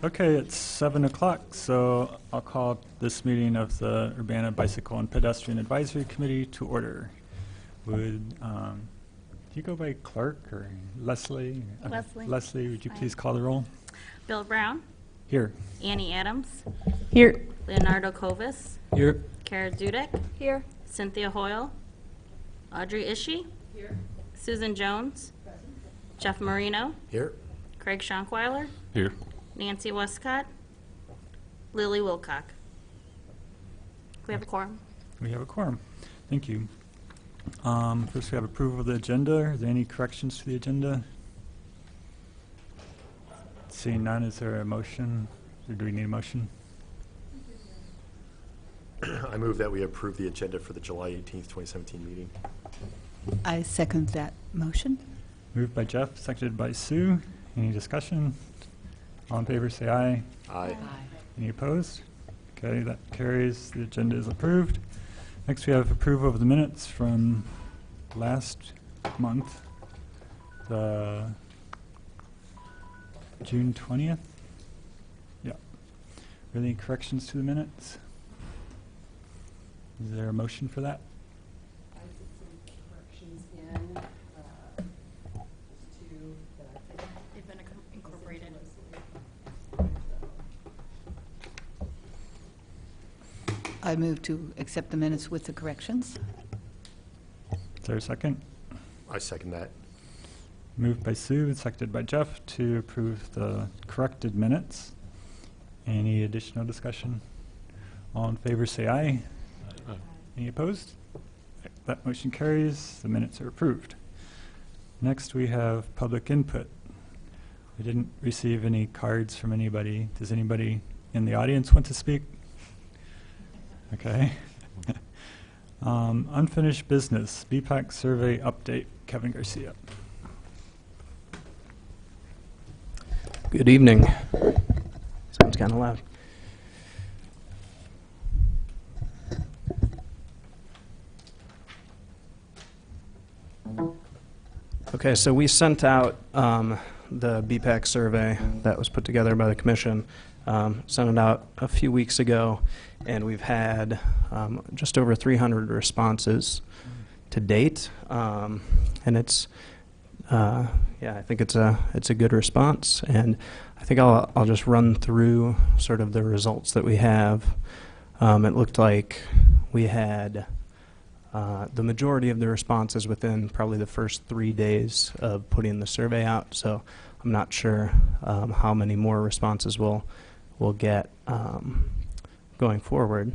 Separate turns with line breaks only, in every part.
Okay, it's 7 o'clock, so I'll call this meeting of the Urbana Bicycle and Pedestrian Advisory Committee to order. Would do you go by Clark or Leslie?
Leslie.
Leslie, would you
Fine.
please call the roll?
Bill Brown,
Here.
Annie Adams,
Here.
Leonardo Kovis,
Here.
Kara Dudek,
Here.
Cynthia Hoyle, Audrey Ishii, Susan Jones, Jeff Marino,
Here.
Craig Schonkweiler,
Here.
Nancy Westcott, Lily Wilcock. We have a quorum.
We have a quorum. Thank you. First, we have approval of the agenda. Are there any corrections to the agenda? Seeing none, is there a motion? Or do we need a motion?
I move that we approve the agenda for the July 18th, 2017 meeting.
I second that motion.
Moved by Jeff, seconded by Sue. Any discussion? All in favor, say aye.
Aye.
Any opposed? Okay, that carries. The agenda is approved. Next, we have approval of the minutes from last month, the June 20th. Yeah. Are there any corrections to the minutes? Is there a motion for that?
I did some corrections in to the.
They've been incorporated.
I move to accept the minutes with the corrections.
Is there a second?
I second that.
Moved by Sue and seconded by Jeff to approve the corrected minutes. Any additional discussion? All in favor say aye. Any opposed? That motion carries. The minutes are approved. Next, we have public input. We didn't receive any cards from anybody. Does anybody in the audience want to speak? Okay. Unfinished business, BPAC survey update, Kevin Garcia.
Good evening. Sounds kind of loud. Okay, so we sent out the BPAC survey that was put together by the commission, sent it out a few weeks ago, and we've had just over 300 responses to date, and it's yeah, I think it's a good response, and I think I'll just run through sort of the results that we have. It looked like we had the majority of the responses within probably the first 3 days of putting the survey out, so I'm not sure how many more responses we'll get going forward.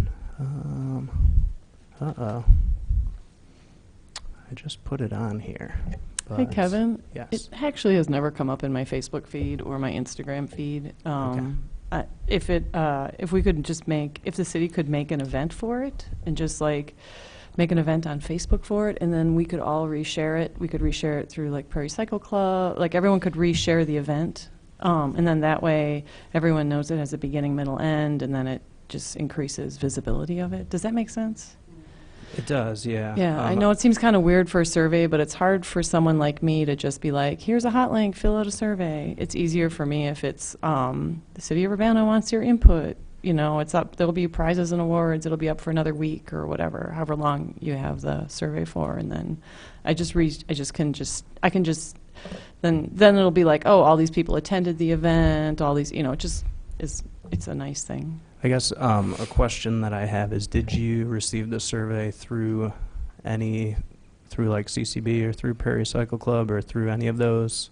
Uh-oh. I just put it on here.
Hey, Kevin.
Yes.
It actually has never come up in my Facebook feed or my Instagram feed. If we could just if the city could make an event for it and just like make an event on Facebook for it, and then we could all reshare it. We could reshare it through like Prairie Cycle Club. Like everyone could reshare the event, and then that way everyone knows it has a beginning, middle, end, and then it just increases visibility of it. Does that make sense?
It does, yeah.
Yeah, I know it seems kind of weird for a survey, but it's hard for someone like me to just be like, here's a hot link, fill out a survey. It's easier for me if it's the city of Urbana wants your input. You know, it's up, there'll be prizes and awards, it'll be up for another week or whatever, however long you have the survey for, and then I can just then it'll be like, oh, all these people attended the event, all these, you know, it's a nice thing.
I guess a question that I have is, did you receive the survey through like CCB or through Prairie Cycle Club or through any of those?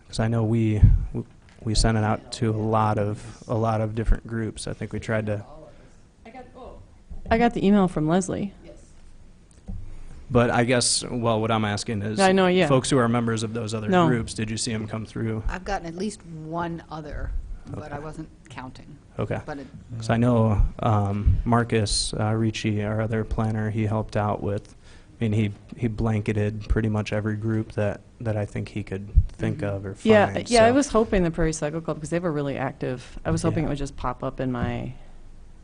Because I know we sent it out to a lot of different groups. I think we tried to.
I got the email from Leslie.
But I guess, well, what I'm asking is,
I know, yeah.
folks who are members of those other
No.
groups, did you see them come through?
I've gotten at least one other, but
Okay.
I wasn't counting.
Okay.
But
Because I know Marcus Ricci, our other planner, he helped out with, I mean, he blanketed pretty much every group that I think he could think of or find.
Yeah, I
so-
was hoping the Prairie Cycle Club, because they were really active. I was hoping
Yeah.
it would just pop up in my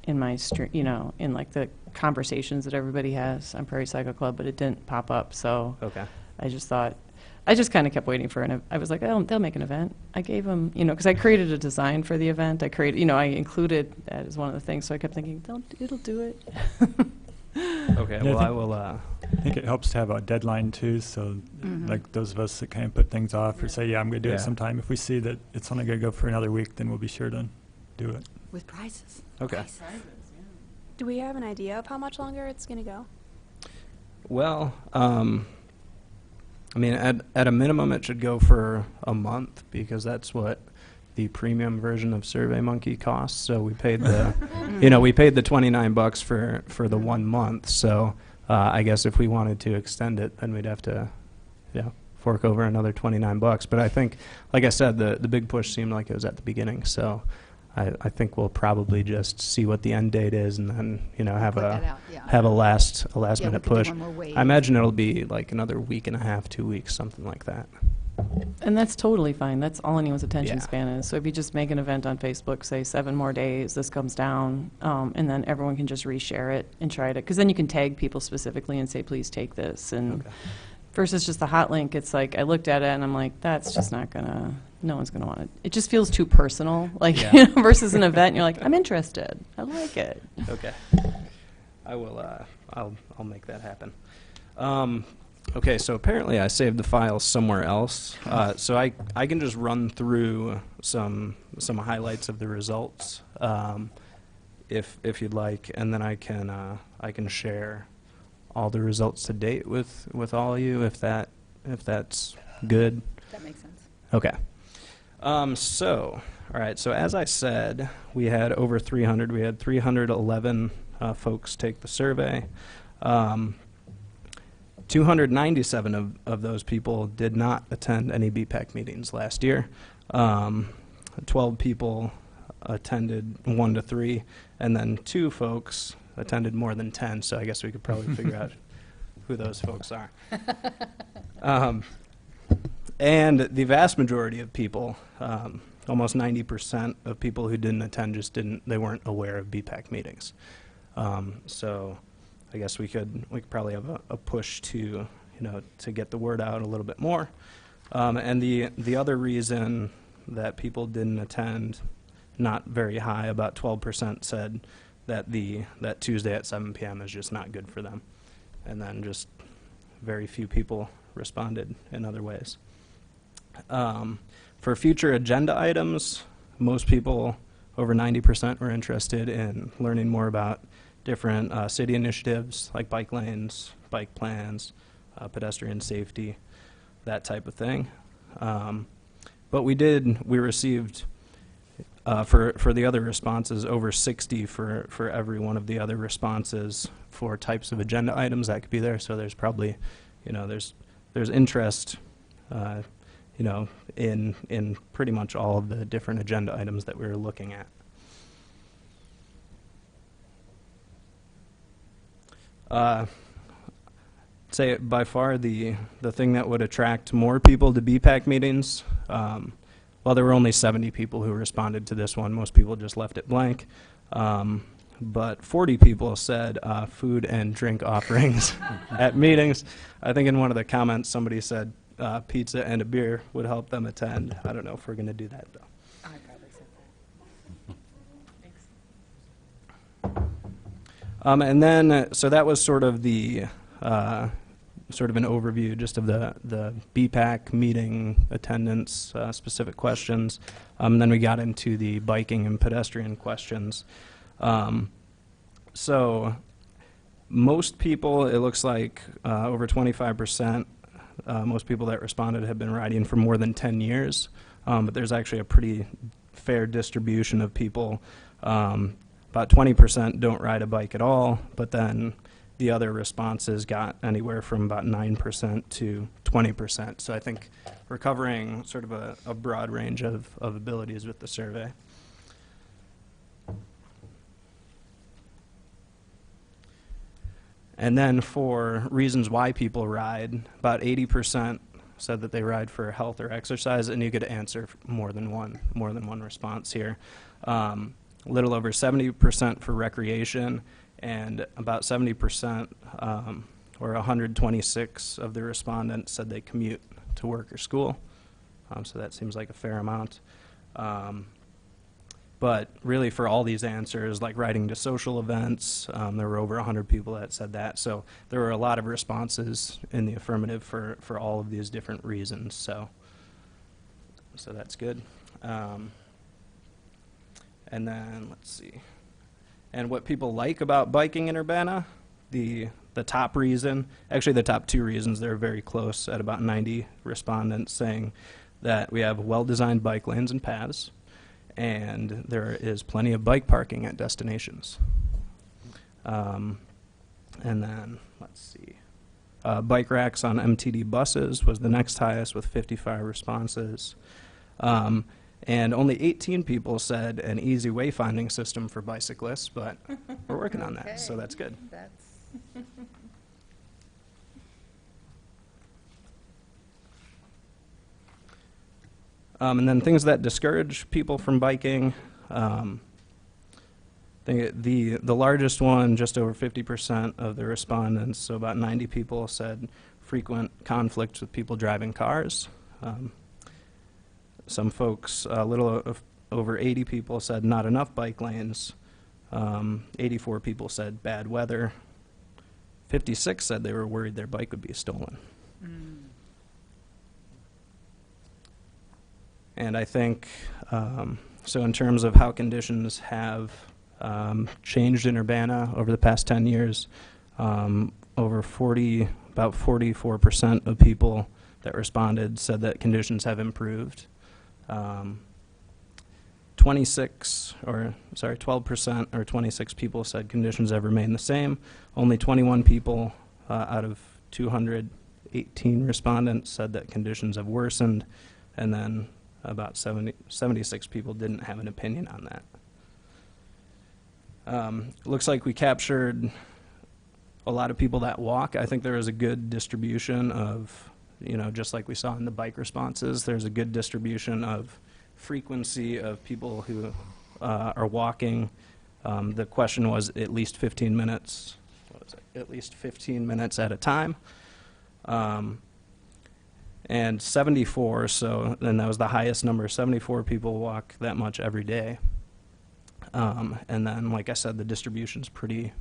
you know, in like the conversations that everybody has on Prairie Cycle Club, but it didn't pop up. So
Okay.
I just thought, I just kind of kept waiting for I was like, oh, they'll make an event. I gave them, because I created a design for the event. I included that as one of the things, so I kept thinking, it'll do it.
Okay,
Yeah,
well,
I
I will,
I think it helps to have a deadline too, so like those of us that kind of put things off or say, yeah, I'm going to do
Yeah.
it sometime. If we see that it's only going to go for another week, then we'll be sure to do it.
With prizes.
okay.
Prizes.
Do we have an idea of how much longer it's going to go?
Well, I mean, at a minimum, it should go for a month because that's what the premium version of SurveyMonkey costs. So we paid the, we paid the $29 for the 1 month. So I guess if we wanted to extend it, then we'd have to, fork over another $29. But I think, like I said, the big push seemed like it was at the beginning. So I think we'll probably just see what the end date is and then, have
Put that out, yeah.
have a last
Yeah, we
minute
could do
push.
one more wave.
I imagine it'll be like another week and a half, 2 weeks, something like that.
And that's totally fine. That's all anyone's attention
Yeah.
span is. So if you just make an event on Facebook, say 7 more days, this comes down, and then everyone can just reshare it and try it. Because then you can tag people specifically and say, please take this. And
Okay.
versus just the hot link, it's like, I looked at it and I'm like, that's just not gonna, no one's gonna want it. It just feels too personal. Like,
Yeah.
versus an event, you're like, I'm interested. I like it.
Okay. I will, I'll make that happen. Okay, so apparently I saved the file somewhere else. So I can just run through some highlights of the results, if you'd like, and then I can share all the results to date with all of you, if that's good.
That makes sense.
Okay. So, all right, so as I said, we had over 300. We had 311 folks take the survey. 297 of those people did not attend any BPAC meetings last year. 12 people attended 1 to 3, and then 2 folks attended more than 10, so I guess we could probably figure out who those folks are. And the vast majority of people, almost 90% of people who didn't attend they weren't aware of BPAC meetings. So I guess we could probably have a push to get the word out a little bit more. And the other reason that people didn't attend, not very high, about 12% said that Tuesday at 7 p.m. is just not good for them. And then just very few people responded in other ways. For future agenda items, most people, over 90%, were interested in learning more about different city initiatives like bike lanes, bike plans, pedestrian safety, that type of thing. But we received, for the other responses, over 60 for every one of the other responses for types of agenda items that could be there. So there's probably, there's interest, in pretty much all of the different agenda items that we were looking at. Say by far the thing that would attract more people to BPAC meetings, well, there were only 70 people who responded to this one. Most people just left it blank. But 40 people said food and drink offerings at meetings. I think in one of the comments somebody said pizza and a beer would help them attend. I don't know if we're going to do that, though.
I probably said that.
And then, so that was sort of the sort of an overview just of the BPAC meeting attendance, specific questions. And then we got into the biking and pedestrian questions. So most people, it looks like over 25%, most people that responded have been riding for more than 10 years. But there's actually a pretty fair distribution of people. About 20% don't ride a bike at all, but then the other responses got anywhere from about 9% to 20%. So I think we're covering sort of a broad range of abilities with the survey. And then for reasons why people ride, about 80% said that they ride for health or exercise, and you could answer more than one response here. A little over 70% for recreation, and about 70%, or 126 of the respondents said they commute to work or school. So that seems like a fair amount. But really for all these answers, like riding to social events, there were over 100 people that said that. So there were a lot of responses in the affirmative for all of these different reasons. So that's good. And then let's see. And what people like about biking in Urbana, the top reason, actually the top two reasons, they're very close at about 90 respondents saying that we have well-designed bike lanes and paths, and there is plenty of bike parking at destinations. And then, let's see, bike racks on MTD buses was the next highest with 55 responses. And only 18 people said an easy wayfinding system for bicyclists, but we're working on that, so that's good. And then things that discourage people from biking. I think the largest one, just over 50% of the respondents, so about 90 people said frequent conflicts with people driving cars. Some folks, a little over 80 people said not enough bike lanes. 84 people said bad weather. 56 said they were worried their bike would be stolen. And I think, so in terms of how conditions have changed in Urbana over the past 10 years, about 44% of people that responded said that conditions have improved. 12% or 26 people said conditions have remained the same. Only 21 people out of 218 respondents said that conditions have worsened, and then about 76 people didn't have an opinion on that. Looks like we captured a lot of people that walk. I think there is a good distribution of, just like we saw in the bike responses, there's a good distribution of frequency of people who are walking. The question was at least 15 minutes. What was it? At least 15 minutes at a time. And 74, and that was the highest number, 74 people walk that much every day. And then, like I said, the distribution's pretty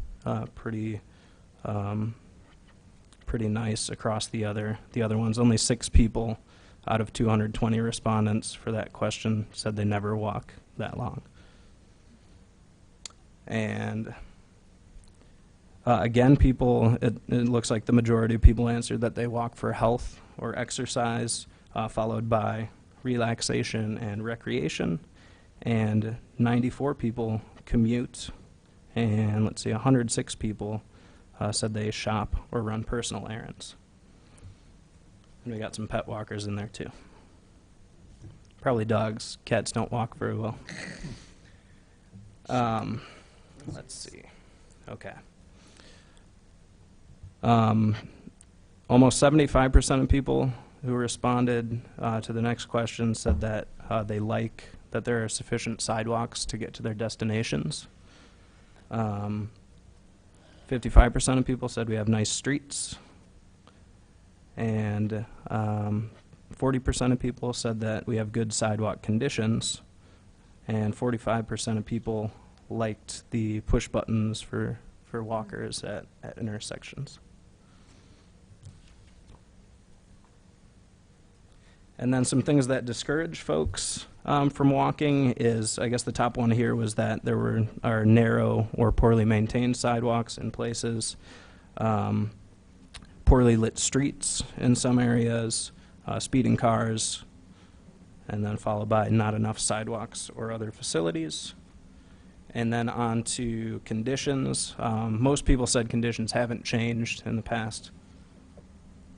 nice across the other ones. Only 6 people out of 220 respondents for that question said they never walk that long. And again, it looks like the majority of people answered that they walk for health or exercise, followed by relaxation and recreation. And 94 people commute, and 106 people said they shop or run personal errands. And we got some pet walkers in there too. Probably dogs. Cats don't walk very well. Let's see. Okay. Almost 75% of people who responded to the next question said that they like that there are sufficient sidewalks to get to their destinations. 55% of people said we have nice streets. And 40% of people said that we have good sidewalk conditions. And 45% of people liked the push buttons for walkers at intersections. And then some things that discourage folks from walking is, I guess the top one here was that there are narrow or poorly maintained sidewalks in places, poorly lit streets in some areas, speeding cars, and then followed by not enough sidewalks or other facilities. And then on to conditions. Most people said conditions haven't changed in the past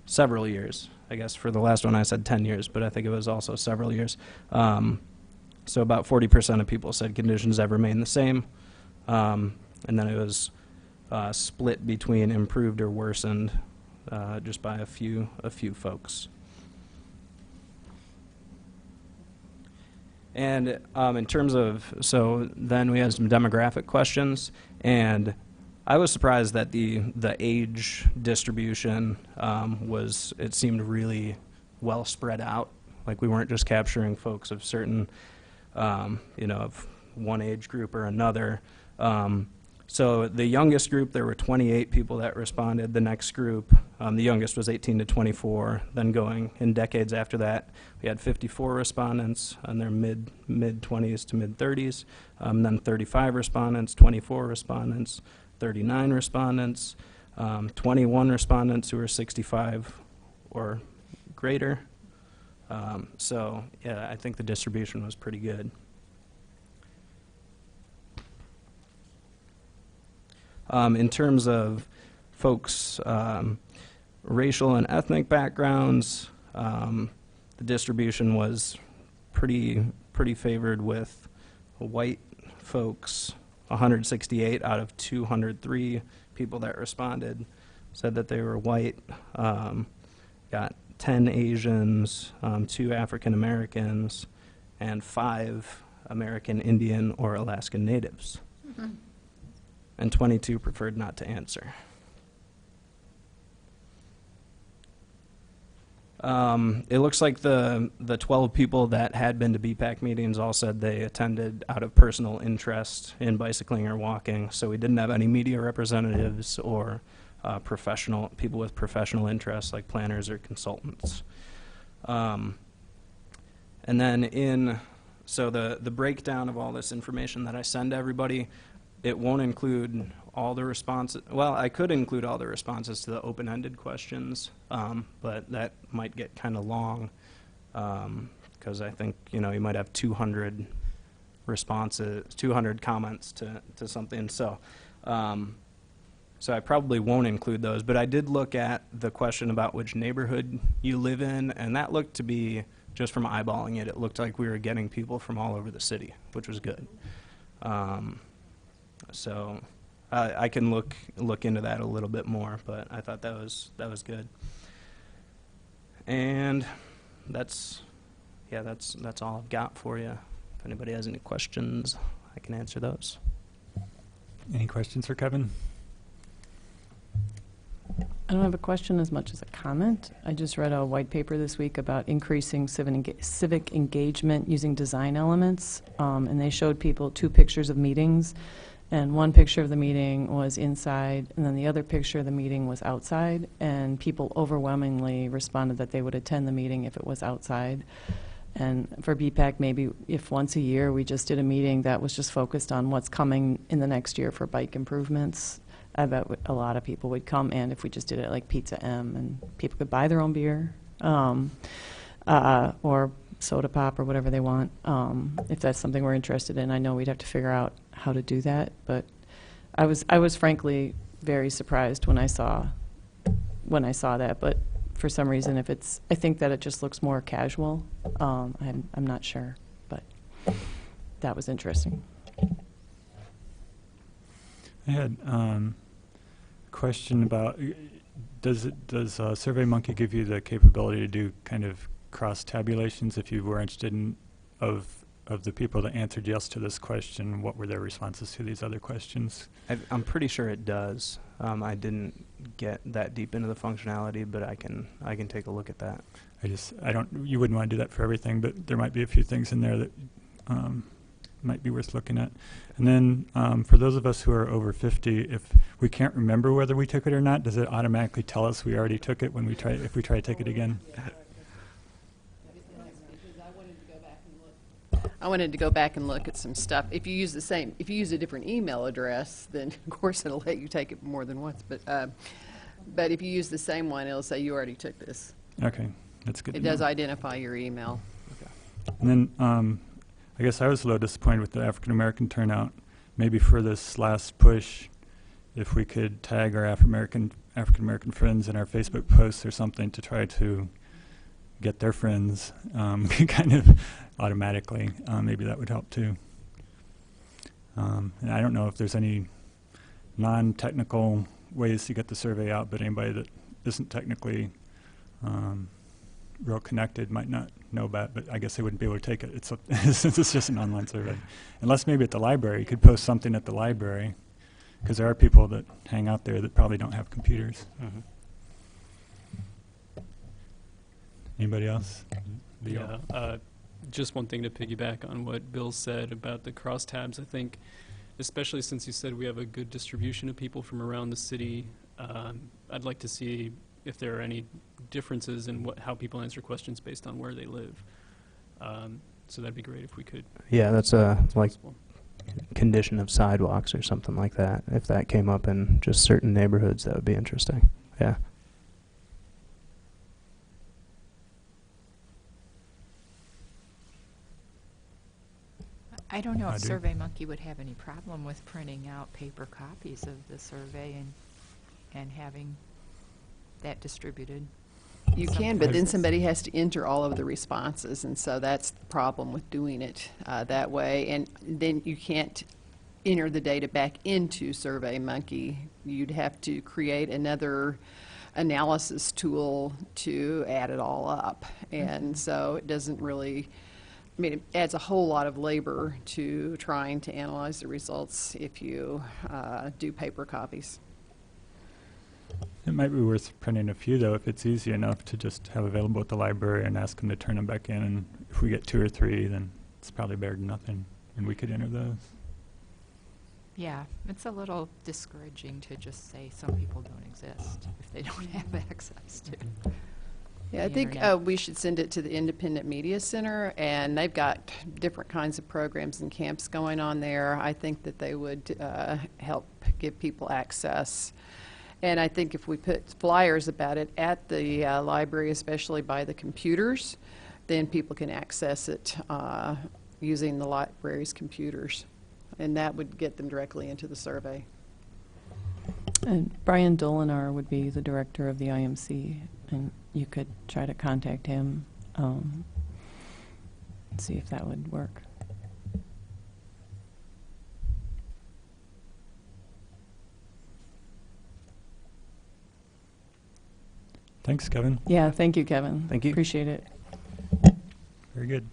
several years. I guess for the last one I said 10 years, but I think it was also several years. So about 40% of people said conditions have remained the same. And then it was split between improved or worsened just by a few folks. And in terms of, so then we had some demographic questions, and I was surprised that the age distribution it seemed really well spread out. Like, we weren't just capturing folks of certain, of one age group or another. So the youngest group, there were 28 people that responded. The next group, the youngest was 18 to 24. Then going in decades after that, we had 54 respondents in their mid-20s to mid-30s. Then 35 respondents, 24 respondents, 39 respondents, 21 respondents who were 65 or greater. So yeah, I think the distribution was pretty good. In terms of folks' racial and ethnic backgrounds, the distribution was pretty favored with white folks. 168 out of 203 people that responded said that they were white. Got 10 Asians, 2 African Americans, and 5 American Indian or Alaskan Natives. And 22 preferred not to answer. It looks like the 12 people that had been to BPAC meetings all said they attended out of personal interest in bicycling or walking, so we didn't have any media representatives or people with professional interests like planners or consultants. And then so the breakdown of all this information that I send to everybody, it won't include all the responses. Well, I could include all the responses to the open-ended questions, but that might get kind of long because I think, you might have 200 responses, 200 comments to something. So I probably won't include those, but I did look at the question about which neighborhood you live in, and that looked to be, just from eyeballing it, it looked like we were getting people from all over the city, which was good. So I can look into that a little bit more, but I thought that was good. And that's all I've got for you. If anybody has any questions, I can answer those.
Any questions for Kevin?
I don't have a question as much as a comment. I just read a white paper this week about increasing civic engagement using design elements, and they showed people 2 pictures of meetings, and one picture of the meeting was inside, and then the other picture of the meeting was outside, and people overwhelmingly responded that they would attend the meeting if it was outside. And for BPAC, maybe if once a year we just did a meeting that was just focused on what's coming in the next year for bike improvements, I bet a lot of people would come, and if we just did it like Pizza M, and people could buy their own beer, or soda pop or whatever they want, if that's something we're interested in. I know we'd have to figure out how to do that, but I was frankly very surprised when I saw that, but for some reason, I think that it just looks more casual. I'm not sure, but that was interesting.
I had a question about, does SurveyMonkey give you the capability to do kind of cross tabulations if you were interested in of the people that answered yes to this question, what were their responses to these other questions?
I'm pretty sure it does. I didn't get that deep into the functionality, but I can take a look at that.
You wouldn't want to do that for everything, but there might be a few things in there that might be worth looking at. And then for those of us who are over 50, if we can't remember whether we took it or not, does it automatically tell us we already took it if we try to take it again?
I wanted to go back and look at some stuff. If you use a different email address, then of course it'll let you take it more than once. But if you use the same one, it'll say you already took this.
Okay, that's good.
It does identify your email.
Okay. And then I guess I was a little disappointed with the African American turnout. Maybe for this last push, if we could tag our African American friends in our Facebook posts or something to try to get their friends kind of automatically, maybe that would help too. And I don't know if there's any non-technical ways to get the survey out, but anybody that isn't technically real connected might not know about it, but I guess they wouldn't be able to take it. Since it's just an online survey. Unless maybe at the library, you could post something at the library, because there are people that hang out there that probably don't have computers.
Mm-hmm.
Anybody else?
Yeah, just one thing to piggyback on what Bill said about the crosstabs. I think, especially since you said we have a good distribution of people from around the city, I'd like to see if there are any differences in how people answer questions based on where they live. So that'd be great if we could.
Yeah, that's a like
Possible.
condition of sidewalks or something like that. If that came up in just certain neighborhoods, that would be interesting. Yeah.
I don't know if
I do.
SurveyMonkey would have any problem with printing out paper copies of the survey and having that distributed.
You can, but then somebody has to enter all of the responses, and so that's the problem with doing it that way. And then you can't enter the data back into SurveyMonkey. You'd have to create another analysis tool to add it all up. And so it doesn't really, I mean, it adds a whole lot of labor to trying to analyze the results if you do paper copies.
It might be worth printing a few, though, if it's easy enough to just have available at the library and ask them to turn them back in. And if we get 2 or 3, then it's probably better than nothing, and we could enter those.
Yeah, it's a little discouraging to just say some people don't exist if they don't have access to.
Yeah, I
the
think
internet.
we should send it to the Independent Media Center, and they've got different kinds of programs and camps going on there. I think that they would help give people access. And I think if we put flyers about it at the library, especially by the computers, then people can access it using the library's computers. And that would get them directly into the survey.
And Brian Dolinar would be the director of the IMC, and you could try to contact him, and see if that would work.
Thanks, Kevin.
Yeah, thank you, Kevin.
Thank you.
Appreciate it.
Very good.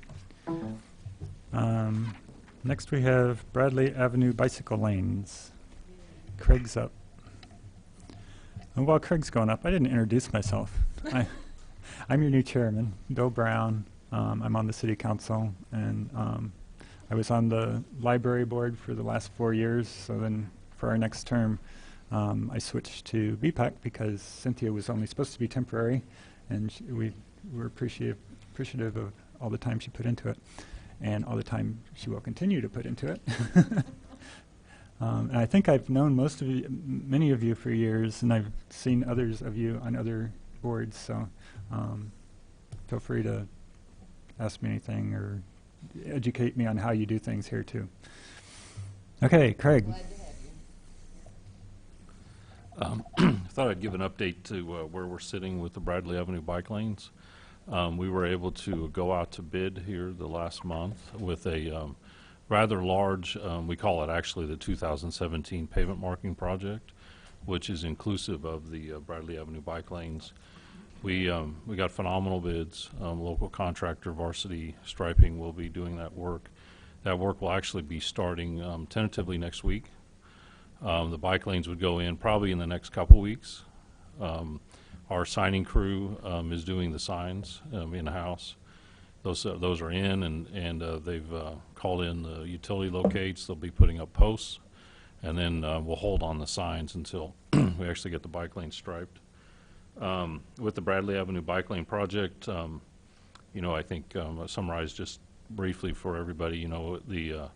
Next, we have Bradley Avenue bicycle lanes. Craig's up. And while Craig's going up, I didn't introduce myself. I'm your new chairman, Bill Brown. I'm on the city council, and I was on the library board for the last 4 years. So then for our next term, I switched to BPAC because Cynthia was only supposed to be temporary, and we were appreciative of all the time she put into it, and all the time she will continue to put into it. And I think I've known many of you for years, and I've seen others of you on other boards, so feel free to ask me anything or educate me on how you do things here too. Okay, Craig.
I thought I'd give an update to where we're sitting with the Bradley Avenue bike lanes. We were able to go out to bid here the last month with a rather large, we call it actually the 2017 pavement marking project, which is inclusive of the Bradley Avenue bike lanes. We got phenomenal bids. Local contractor Varsity Striping will be doing that work. That work will actually be starting tentatively next week. The bike lanes would go in probably in the next couple weeks. Our signing crew is doing the signs in-house. Those are in, and they've called in the utility locates. They'll be putting up posts, and then we'll hold on the signs until we actually get the bike lane striped. With the Bradley Avenue bike lane project, I think I'll summarize just briefly for everybody. The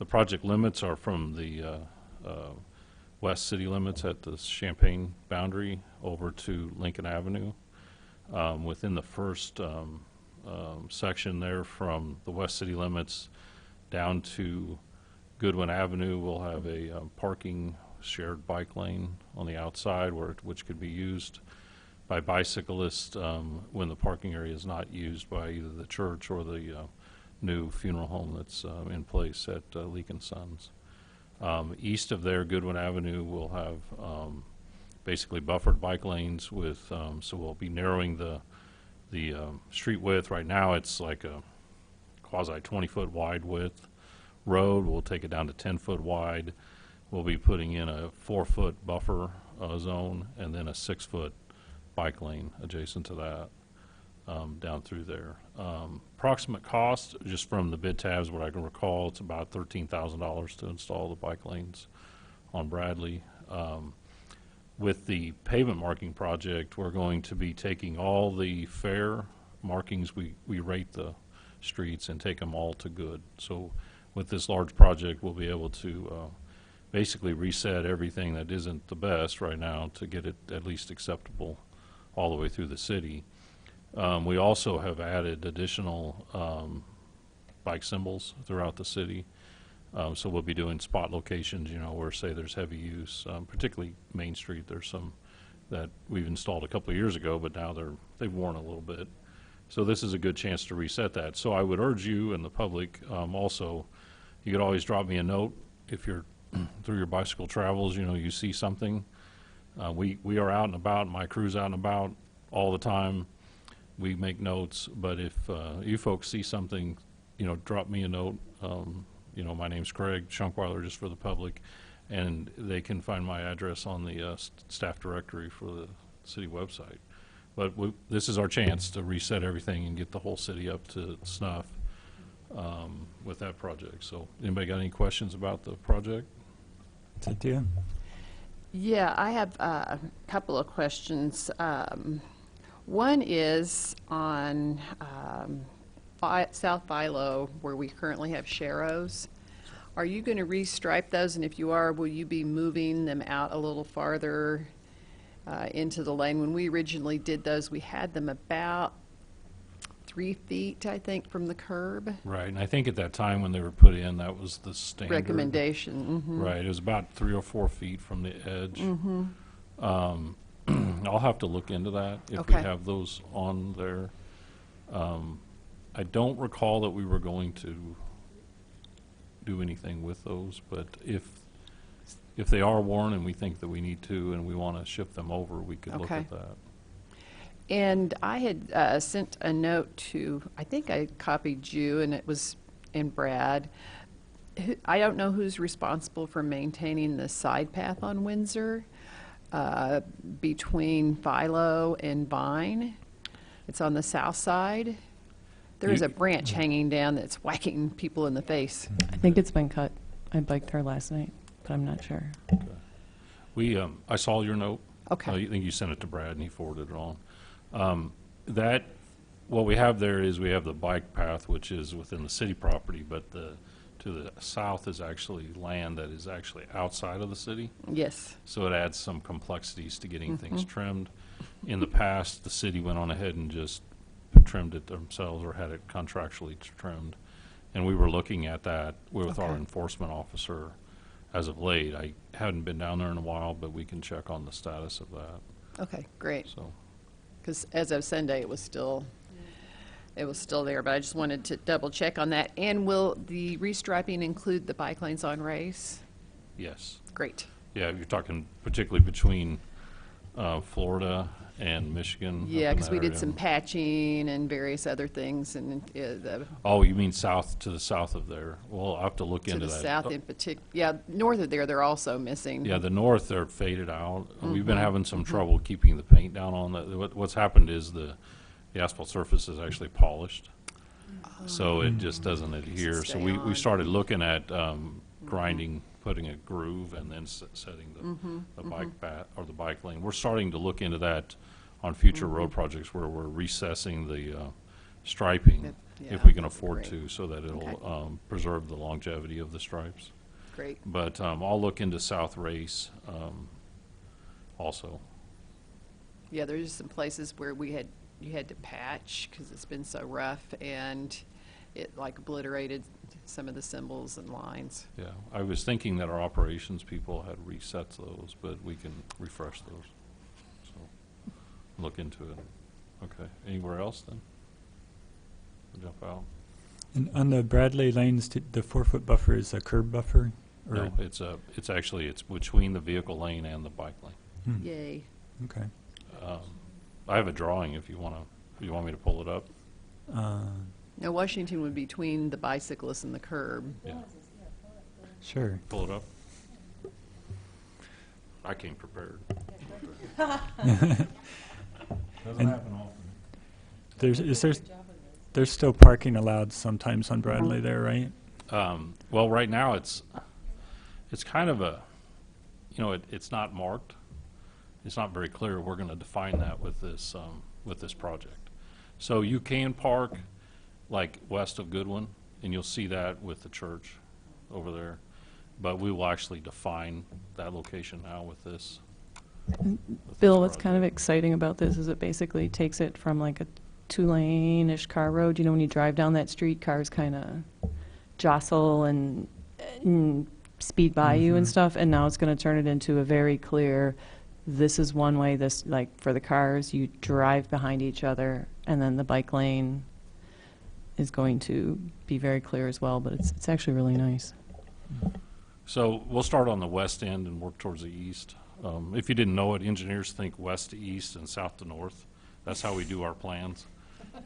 project limits are from the west city limits at the Champaign boundary over to Lincoln Avenue. Within the first section there from the west city limits down to Goodwin Avenue, we'll have a parking shared bike lane on the outside which could be used by bicyclists when the parking area is not used by either the church or the new funeral home that's in place at Leak and Sons. East of there, Goodwin Avenue will have basically buffered bike lanes with, so we'll be narrowing the street width. Right now it's like a quasi 20-foot wide width road. We'll take it down to 10-foot wide. We'll be putting in a 4-foot buffer zone and then a 6-foot bike lane adjacent to that. down through there. Approximate cost, just from the bid tabs, what I can recall, it's about $13,000 to install the bike lanes on Bradley. With the pavement marking project, we're going to be taking all the fair markings, we rate the streets and take them all to good. So with this large project, we'll be able to basically reset everything that isn't the best right now to get it at least acceptable all the way through the city. We also have added additional bike symbols throughout the city. So we'll be doing spot locations, you know, where say there's heavy use, particularly Main Street. There's some that we've installed a couple of years ago, but now they've worn a little bit. So this is a good chance to reset that. So I would urge you and the public also, you could always drop me a note if you're through your bicycle travels, you know, you see something. We are out and about, my crew's out and about all the time. We make notes, but if you folks see something, you know, drop me a note. You know, my name's Craig Schunkweiler, just for the public, and they can find my address on the staff directory for the city website. But this is our chance to reset everything and get the whole city up to snuff with that project. So anybody got any questions about the project?
Cynthia?
Yeah, I have a couple of questions. One is on South Philo, where we currently have sharrows. Are you going to restripe those? And if you are, will you be moving them out a little farther into the lane? When we originally did those, we had them about 3 feet, I think, from the curb.
Right, and I think at that time when they were put in, that was the standard
Recommendation. Mm-hmm.
Right, it was about 3 or 4 feet from the edge.
Mm-hmm.
I'll have to look into that if
Okay.
we have those on there. I don't recall that we were going to do anything with those, but if they are worn and we think that we need to and we want to shift them over, we could look
Okay.
at that.
And I had sent a note to, I think I copied you, and it was in Brad. I don't know who's responsible for maintaining the side path on Windsor between Philo and Vine. It's on the south side. There is a branch hanging down that's whacking people in the face.
I think it's been cut. I biked her last night, but I'm not sure.
We, I saw your note.
Okay.
I think you sent it to Brad and he forwarded it on. What we have there is we have the bike path, which is within the city property, but to the south is actually land that is actually outside of the city.
Yes.
So it adds some complexities to getting things trimmed. In the past, the city went on ahead and just trimmed it themselves or had it contractually trimmed. And we were looking at that with our
Okay.
enforcement officer as of late. I hadn't been down there in a while, but we can check on the status of that.
Okay, great.
So,
Because as of Sunday, it was still there, but I just wanted to double check on that. And will the restriping include the bike lanes on Race?
yes.
Great.
Yeah, you're talking particularly between Florida and Michigan. up
Yeah,
in
because
that
we did
area.
some patching and various other things, and
Oh, you mean south, to the south of there? Well, I'll have to look
to
into
the
that.
south in particular. Yeah, north of there, they're also missing.
Yeah, the north, they're faded out. We've been
Mhm,
having some trouble keeping the paint down on that. What's happened is the asphalt surface is actually polished, so it just doesn't adhere. So
stay
we
on.
started looking at grinding, putting a groove, and then setting the bike path or the bike lane. We're starting to look into that on future road projects where we're recessing the striping
Yeah,
if we can
that'd be
afford
great.
to, so that
Okay.
it'll preserve the longevity of the stripes.
Great.
But I'll look into South Race also.
Yeah, there's just some places where you had to patch because it's been so rough, and it like obliterated some of the symbols and lines.
Yeah, I was thinking that our operations people had reset those, but we can refresh those. So look into it. Okay, anywhere else then? We'll jump out.
And on the Bradley lanes, the 4-foot buffer is a curb buffer? Or
No, it's actually between the vehicle lane and the bike lane.
Yay.
Okay.
I have a drawing if you want me to pull it up.
Now, Washington would be between the bicyclist and the curb.
Yeah,
Sure.
pull it up. I came prepared. Doesn't
And-
happen often.
There's still parking allowed sometimes on Bradley there, right?
Well, right now, it's kind of a, it's not marked. It's not very clear. We're going to define that with this project. So you can park like west of Goodwin, and you'll see that with the church over there. But we will actually define that location now with this.
Bill, what's kind of exciting about this is it basically takes it from like a 2-lane-ish car road. You know, when you drive down that street, cars kind of jostle and speed by you and stuff, and now it's going to turn it into a very clear, this is one way, this, like, for the cars, you drive behind each other, and then the bike lane is going to be very clear as well, but it's actually really nice.
So we'll start on the west end and work towards the east. If you didn't know it, engineers think west to east and south to north. That's how we do our plans.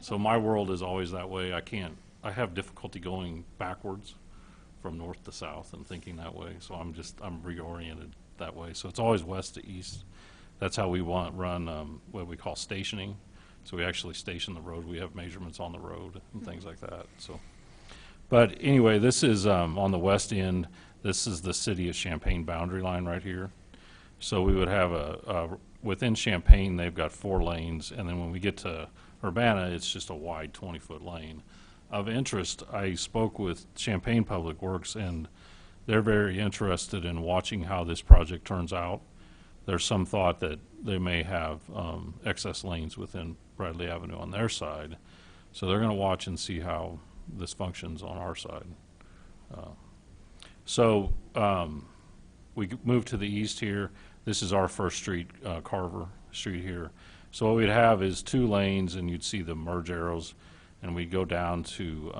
So my world is always that way. I have difficulty going backwards from north to south and thinking that way. So I'm reoriented that way. So it's always west to east. That's how we run what we call stationing. So we actually station the road. We have measurements on the road and things like that. So, but anyway, this is on the west end. This is the city of Champaign boundary line right here. So we would have within Champaign, they've got 4 lanes, and then when we get to Urbana, it's just a wide 20-foot lane. Of interest, I spoke with Champaign Public Works, and they're very interested in watching how this project turns out. There's some thought that they may have excess lanes within Bradley Avenue on their side. So they're going to watch and see how this functions on our side. So we move to the east here. This is our first street, Carver Street here. So what we'd have is 2 lanes, and you'd see the merge arrows, and we go down to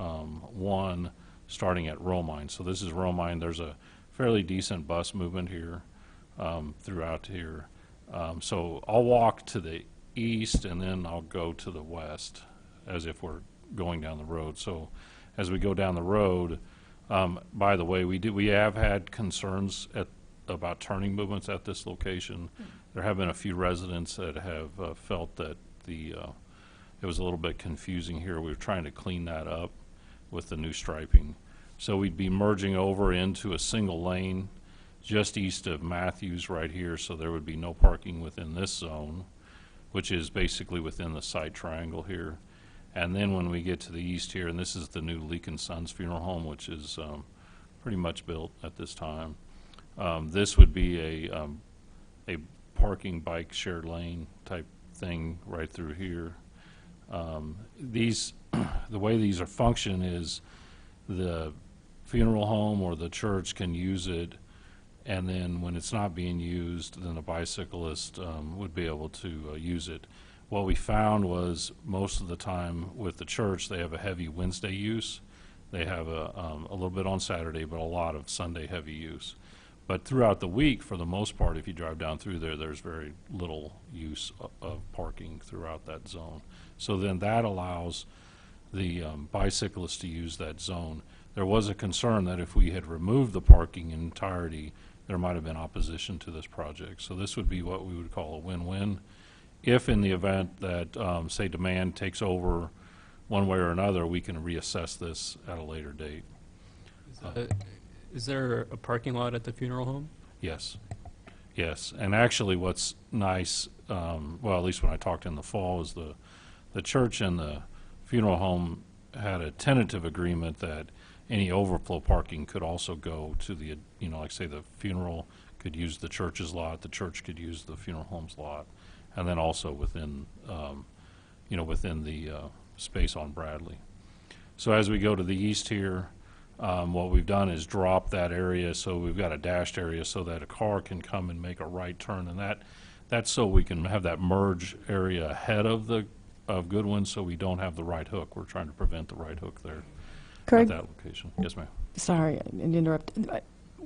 1 starting at Romine. So this is Romine. There's a fairly decent bus movement here throughout here. So I'll walk to the east, and then I'll go to the west as if we're going down the road. So as we go down the road, by the way, we have had concerns about turning movements at this location. There have been a few residents that have felt that it was a little bit confusing here. We were trying to clean that up with the new striping. So we'd be merging over into a single lane just east of Matthews right here, so there would be no parking within this zone, which is basically within the side triangle here. And then when we get to the east here, and this is the new Leak & Sons Funeral Home, which is pretty much built at this time. This would be a parking bike shared lane type thing right through here. The way these are function is the funeral home or the church can use it, and then when it's not being used, then a bicyclist would be able to use it. What we found was most of the time with the church, they have a heavy Wednesday use. They have a little bit on Saturday, but a lot of Sunday heavy use. But throughout the week, for the most part, if you drive down through there, there's very little use of parking throughout that zone. So then that allows the bicyclists to use that zone. There was a concern that if we had removed the parking in entirety, there might have been opposition to this project. So this would be what we would call a win-win. If in the event that, say, demand takes over one way or another, we can reassess this at a later date.
Is there a parking lot at the funeral home?
Yes. Yes. And actually what's nice, well, at least when I talked in the fall, is the church and the funeral home had a tentative agreement that any overflow parking could also go to the, like say the funeral could use the church's lot, the church could use the funeral home's lot, and then also within, within the space on Bradley. So as we go to the east here, what we've done is drop that area, so we've got a dashed area so that a car can come and make a right turn, and that's so we can have that merge area ahead of Goodwin, so we don't have the right hook. We're trying to prevent the right hook there
Craig?
at that location. Yes, ma'am.
Sorry, I didn't interrupt.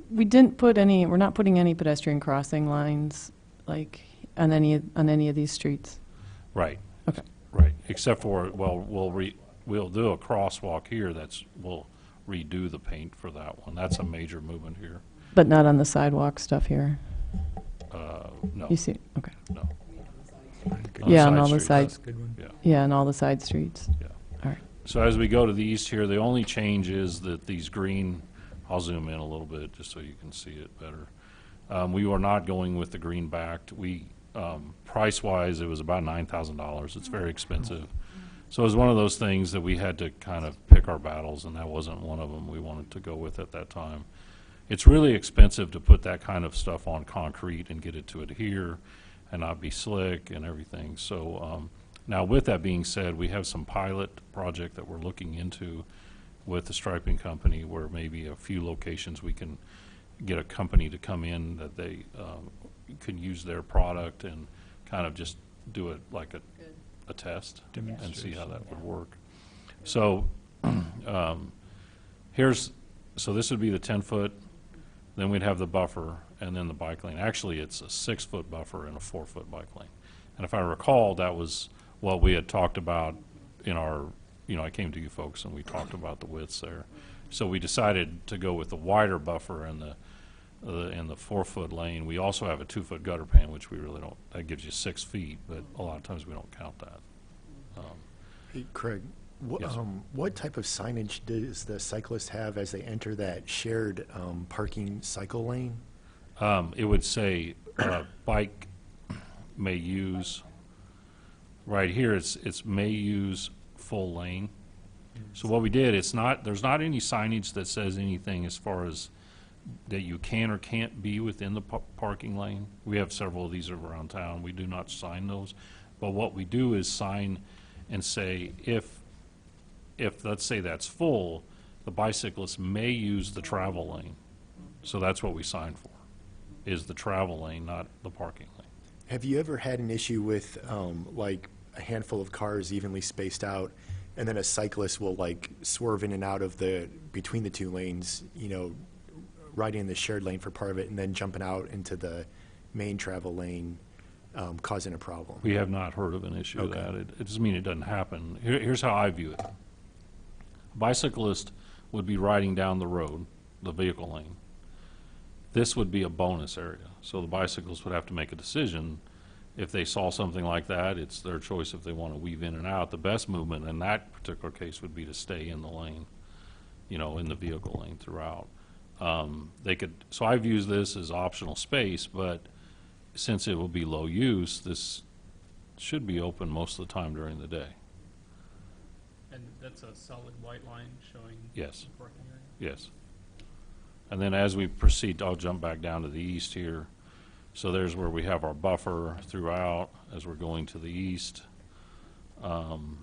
We're not putting any pedestrian crossing lines, like, on any of these streets?
Right.
Okay.
Right. Except for, well, we'll do a crosswalk here we'll redo the paint for that one. That's a major movement here.
But not on the sidewalk stuff here?
No.
You see, okay.
No. On
Yeah, on all
side
the
streets.
side,
That's a good one.
Yeah.
yeah, and all the side streets.
Yeah.
All right.
So as we go to the east here, the only change is that these green, I'll zoom in a little bit just so you can see it better. We are not going with the green backed. Price-wise, it was about $9,000. It's very expensive. So it was one of those things that we had to kind of pick our battles, and that wasn't one of them we wanted to go with at that time. It's really expensive to put that kind of stuff on concrete and get it to adhere and not be slick and everything. So now with that being said, we have some pilot project that we're looking into with the striping company where maybe a few locations we can get a company to come in that they can use their product and kind of just do it like a test and see how that would work. So so this would be the 10-foot, then we'd have the buffer, and then the bike lane. Actually, it's a 6-foot buffer and a 4-foot bike lane. And if I recall, that was what we had talked about in our, I came to you folks and we talked about the widths there. So we decided to go with the wider buffer and the 4-foot lane. We also have a 2-foot gutter pan, which we really don't, that gives you 6 feet, but a lot of times we don't count that.
Hey, Craig,
Yes, sir.
what type of signage does the cyclist have as they enter that shared parking cycle lane?
It would say bike may use, right here it's may use full lane. So what we did, there's not any signage that says anything as far as that you can or can't be within the parking lane. We have several of these around town. We do not sign those. But what we do is sign and say if let's say that's full, the bicyclist may use the travel lane. So that's what we sign for, is the travel lane, not the parking lane.
Have you ever had an issue with like a handful of cars evenly spaced out, and then a cyclist will like swerve in and out of between the two lanes, riding in the shared lane for part of it, and then jumping out into the main travel lane, causing a problem?
We have not heard of an issue of
Okay.
that. It doesn't mean it doesn't happen. Here's how I view it. A bicyclist would be riding down the road, the vehicle lane. This would be a bonus area. So the bicyclists would have to make a decision. If they saw something like that, it's their choice if they want to weave in and out. The best movement in that particular case would be to stay in the lane, in the vehicle lane throughout. So I've used this as optional space, but since it will be low use, this should be open most of the time during the day.
And that's a solid white line showing
Yes.
the parking area?
Yes. And then as we proceed, I'll jump back down to the east here. So there's where we have our buffer throughout as we're going to the east. And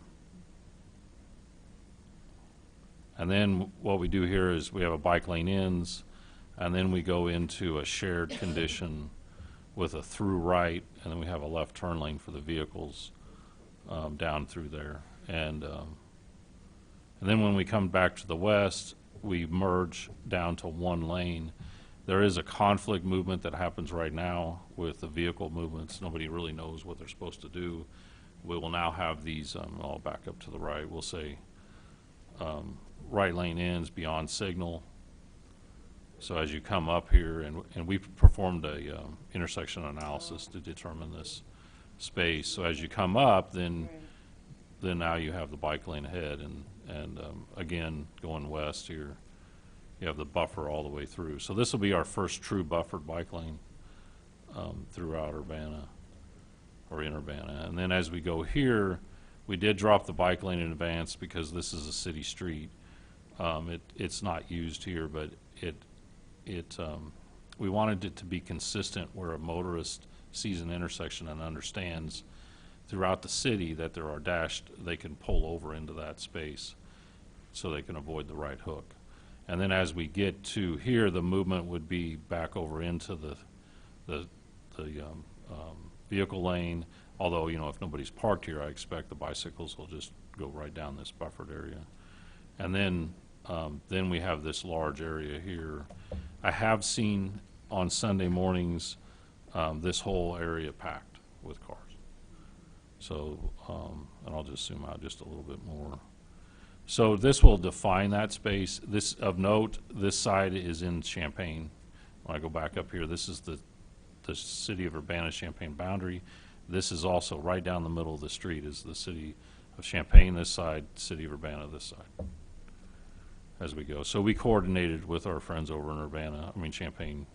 then what we do here is we have a bike lane ends, and then we go into a shared condition with a through right, and then we have a left turn lane for the vehicles down through there. And then when we come back to the west, we merge down to one lane. There is a conflict movement that happens right now with the vehicle movements. Nobody really knows what they're supposed to do. We will now have these, I'll back up to the right, we'll say right lane ends beyond signal. So as you come up here, and we've performed a intersection analysis to determine this space. So as you come up, then now you have the bike lane ahead, and again, going west here, you have the buffer all the way through. So this will be our first true buffered bike lane throughout Urbana, or in Urbana. And then as we go here, we did drop the bike lane in advance because this is a city street. It's not used here, but we wanted it to be consistent where a motorist sees an intersection and understands throughout the city that there are they can pull over into that space so they can avoid the right hook. And then as we get to here, the movement would be back over into the vehicle lane. Although, if nobody's parked here, I expect the bicycles will just go right down this buffered area. And then we have this large area here. I have seen on Sunday mornings this whole area packed with cars. So, and I'll just zoom out just a little bit more. So this will define that space. This, of note, this side is in Champaign. When I go back up here, this is the city of Urbana-Champaign boundary. This is also right down the middle of the street is the city of Champaign this side, city of Urbana this side, as we go. So we coordinated with our friends over in Champaign,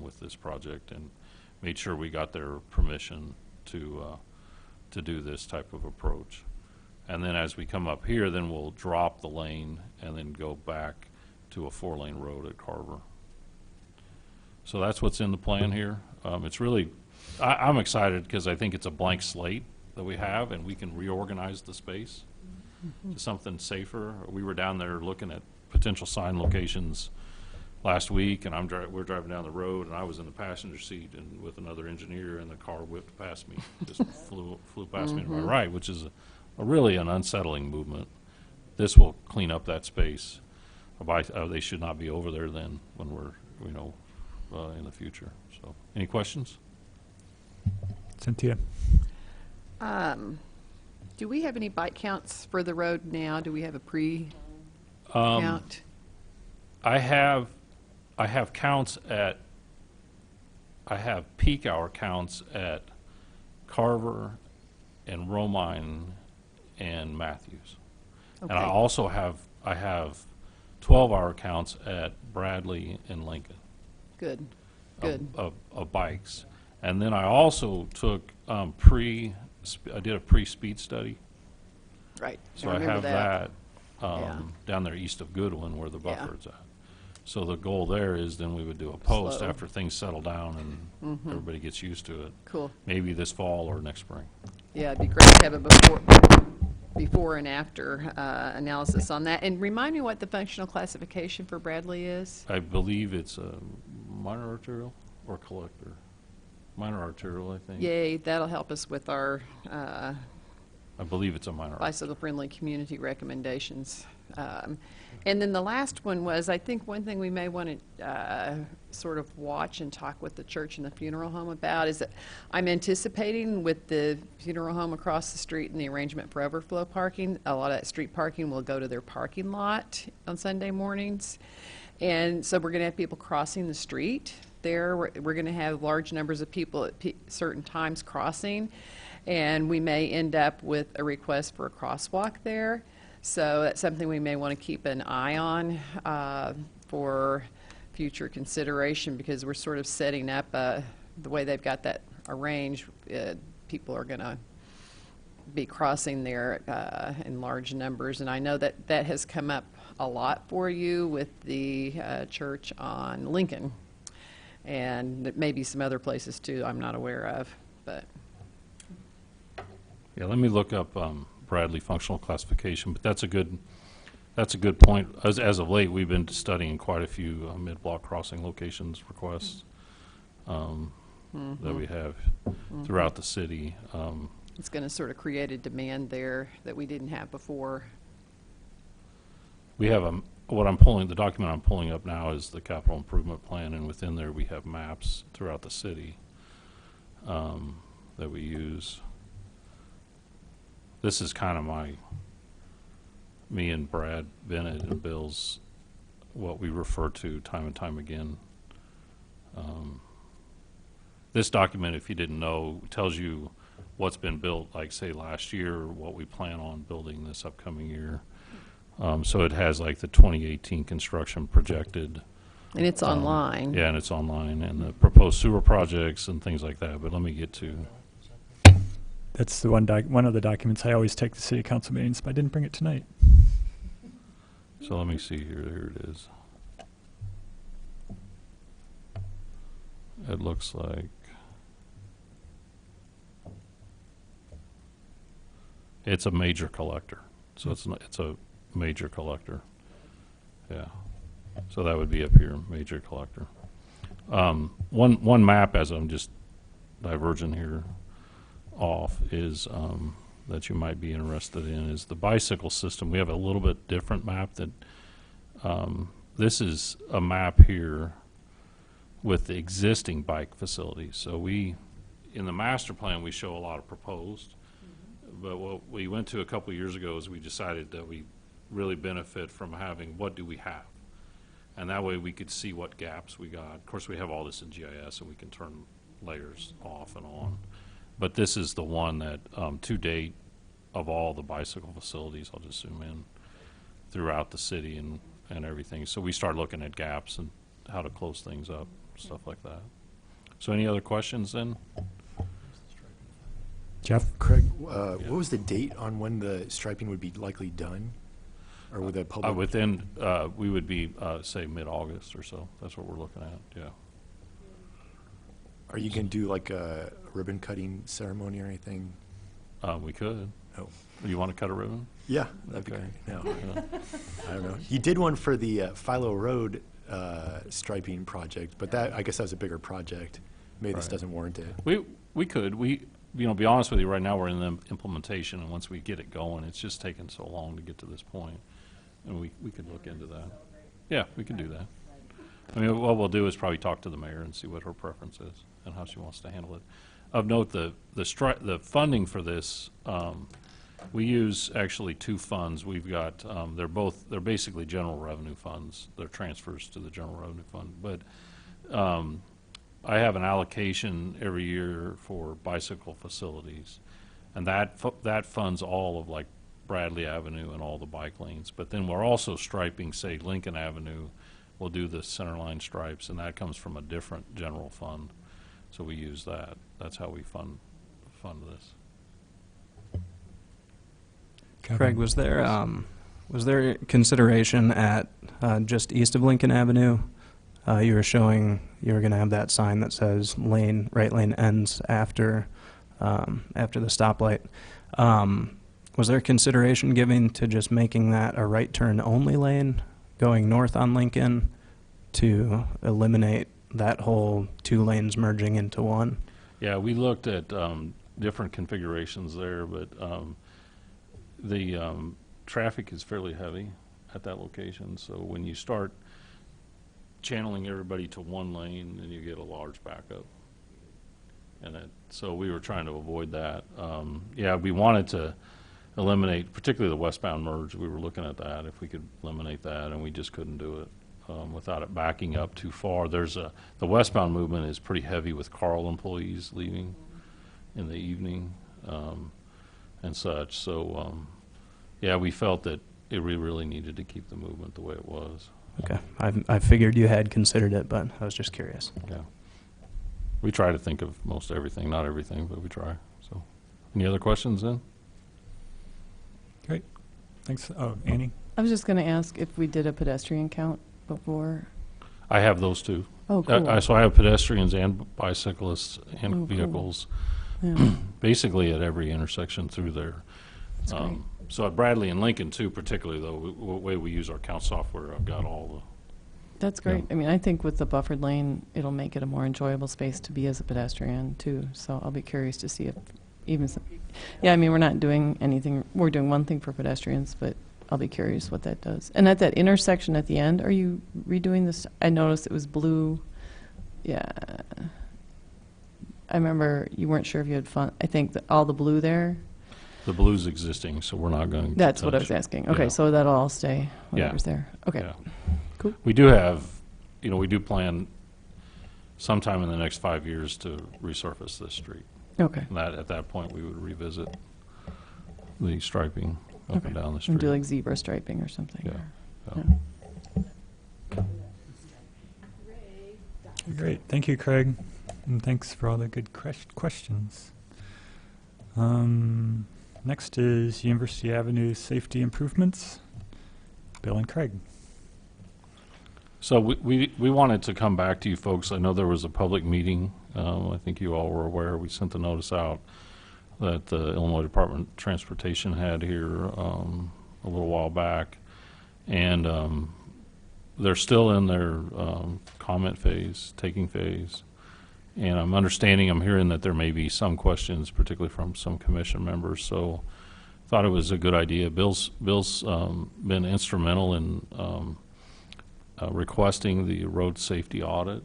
with this project, and made sure we got their permission to do this type of approach. And then as we come up here, then we'll drop the lane and then go back to a 4-lane road at Carver. So that's what's in the plan here. It's really, I'm excited because I think it's a blank slate that we have, and we can reorganize the space to something safer. We were down there looking at potential sign locations last week, and we're driving down the road, and I was in the passenger seat and with another engineer, and the car whipped past me, just flew past me to my right, which is really an unsettling movement. This will clean up that space. They should not be over there then when we're, in the future. So, any questions?
Cynthia?
Do we have any bike counts for the road now? Do we have a pre-count?
I have peak hour counts at Carver and Romine and Matthews.
Okay.
And I have 12-hour counts at Bradley and Lincoln.
Good.
Of bikes. And then I also took I did a pre-speed study.
Right.
So I
remember
have that
Yeah.
down there east of Goodwin where the
Yeah.
buffer is at. So the goal there is then we would do a post
Slow.
after things settle down and everybody gets used to it.
Cool.
Maybe this fall or next spring.
Yeah, it'd be great to have a before and after analysis on that. And remind me what the functional classification for Bradley is?
I believe it's a minor arterial or collector. Minor arterial, I think.
Yay, that'll help us with our
I believe it's a minor arterial.
bicycle-friendly community recommendations. And then the last one was, I think one thing we may want to sort of watch and talk with the church and the funeral home about is that I'm anticipating with the funeral home across the street and the arrangement for overflow parking, a lot of that street parking will go to their parking lot on Sunday mornings. And so we're going to have people crossing the street there. We're going to have large numbers of people at certain times crossing. And we may end up with a request for a crosswalk there. So that's something we may want to keep an eye on for future consideration, because we're sort of setting up the way they've got that arranged. People are going to be crossing there in large numbers. And I know that that has come up a lot for you with the church on Lincoln. And maybe some other places too I'm not aware of. But
Yeah, let me look up Bradley functional classification, but that's a good point. As of late, we've been studying quite a few mid-block crossing locations requests that we have throughout the city.
it's going to sort of create a demand there that we didn't have before.
We have the document I'm pulling up now is the capital improvement plan, and within there we have maps throughout the city that we use. This is kind of me and Brad Bennett and Bill's, what we refer to time and time again. This document, if you didn't know, tells you what's been built, like say last year, what we plan on building this upcoming year. So it has like the 2018 construction projected.
And it's online.
Yeah, and it's online, and the proposed sewer projects and things like that. But let me get to.
That's the one of the documents I always take to city council meetings, but I didn't bring it tonight.
So let me see here. Here it is. It looks like it's a major collector. So it's a major collector. Yeah. So that would be up here, major collector. One map, as I'm just diverging here off, is that you might be interested in is the bicycle system. We have a little bit different map that this is a map here with the existing bike facilities. So in the master plan, we show a lot of proposed, but what we went to a couple of years ago is we decided that we really benefit from having what do we have, and that way we could see what gaps we got. Of course, we have all this in GIS, and we can turn layers off and on. But this is the one that, to date, of all the bicycle facilities, I'll just zoom in, throughout the city and everything. So we start looking at gaps and how to close things up, stuff like that. So any other questions then?
Jeff?
Craig, what was the date on when the striping would be likely done? Or with the public?
We would be, say, mid-August or so. That's what we're looking at, yeah.
Are you going to do like a ribbon cutting ceremony or anything?
We could.
Oh.
You want to cut a ribbon?
Yeah, that'd
Okay.
be great. No,
Yeah.
I don't know. You did one for the Philo Road striping project, but that, I guess that was a bigger project. Maybe this
Right.
doesn't warrant it.
We could. Be honest with you, right now, we're in the implementation, and once we get it going, it's just taken so long to get to this point. And we could look into that. Yeah, we can do that. I mean, what we'll do is probably talk to the mayor and see what her preference is and how she wants to handle it. Of note, the funding for this, we use actually two funds. We've got, they're basically general revenue funds. They're transfers to the general revenue fund. But I have an allocation every year for bicycle facilities, and that funds all of like Bradley Avenue and all the bike lanes. But then we're also striping, say, Lincoln Avenue. We'll do the center line stripes, and that comes from a different general fund. So we use that. That's how we fund this.
Kevin?
Craig, was there consideration at just east of Lincoln Avenue? You were showing you were going to have that sign that says right lane ends after the stoplight. Was there consideration given to just making that a right turn only lane going north on Lincoln to eliminate that whole two lanes merging into one?
Yeah, we looked at different configurations there, but the traffic is fairly heavy at that location. So when you start channeling everybody to one lane, then you get a large backup. So we were trying to avoid that. Yeah, we wanted to eliminate, particularly the westbound merge. We were looking at that, if we could eliminate that, and we just couldn't do it without it backing up too far. The westbound movement is pretty heavy with Carl employees leaving in the evening and such. So, yeah, we felt that we really needed to keep the movement the way it was.
Okay, I figured you had considered it, but I was just curious.
Yeah. We try to think of most everything, not everything, but we try. So, any other questions then?
Great. Thanks. Oh, Annie?
I was just going to ask if we did a pedestrian count before.
I have those too.
Oh, cool.
So I have pedestrians and bicyclists and
Oh, cool.
vehicles
Yeah,
basically at every intersection through there.
that's great.
So at Bradley and Lincoln too, particularly though, the way we use our count software, I've got all
That's great. I mean, I think with the buffered lane, it'll make it a more enjoyable space to be as a pedestrian too. So I'll be curious to see if even some, yeah, I mean, we're not doing anything, we're doing one thing for pedestrians, but I'll be curious what that does. And at that intersection at the end, are you redoing this? I noticed it was blue. Yeah. I remember you weren't sure if you had fun. I think that all the blue there,
the blue's existing, so we're not going to
that's what I was asking. Okay,
Yeah.
so that'll all stay,
Yeah.
whatever's there. Okay,
Yeah.
cool.
We do have, we do plan sometime in the next 5 years to resurface this street.
Okay.
And at that point, we would revisit the striping up
Okay.
and down the
And
street.
do like zebra striping or something.
Yeah.
or-
Yeah.
Great. Thank you, Craig. And thanks for all the good questions. Next is University Avenue safety improvements. Bill and Craig.
So we wanted to come back to you folks. I know there was a public meeting. I think you all were aware. We sent the notice out that the Illinois Department of Transportation had here a little while back. And they're still in their comment phase, taking phase. And I'm hearing that there may be some questions, particularly from some commission members. So thought it was a good idea. Bill's been instrumental in requesting the road safety audit,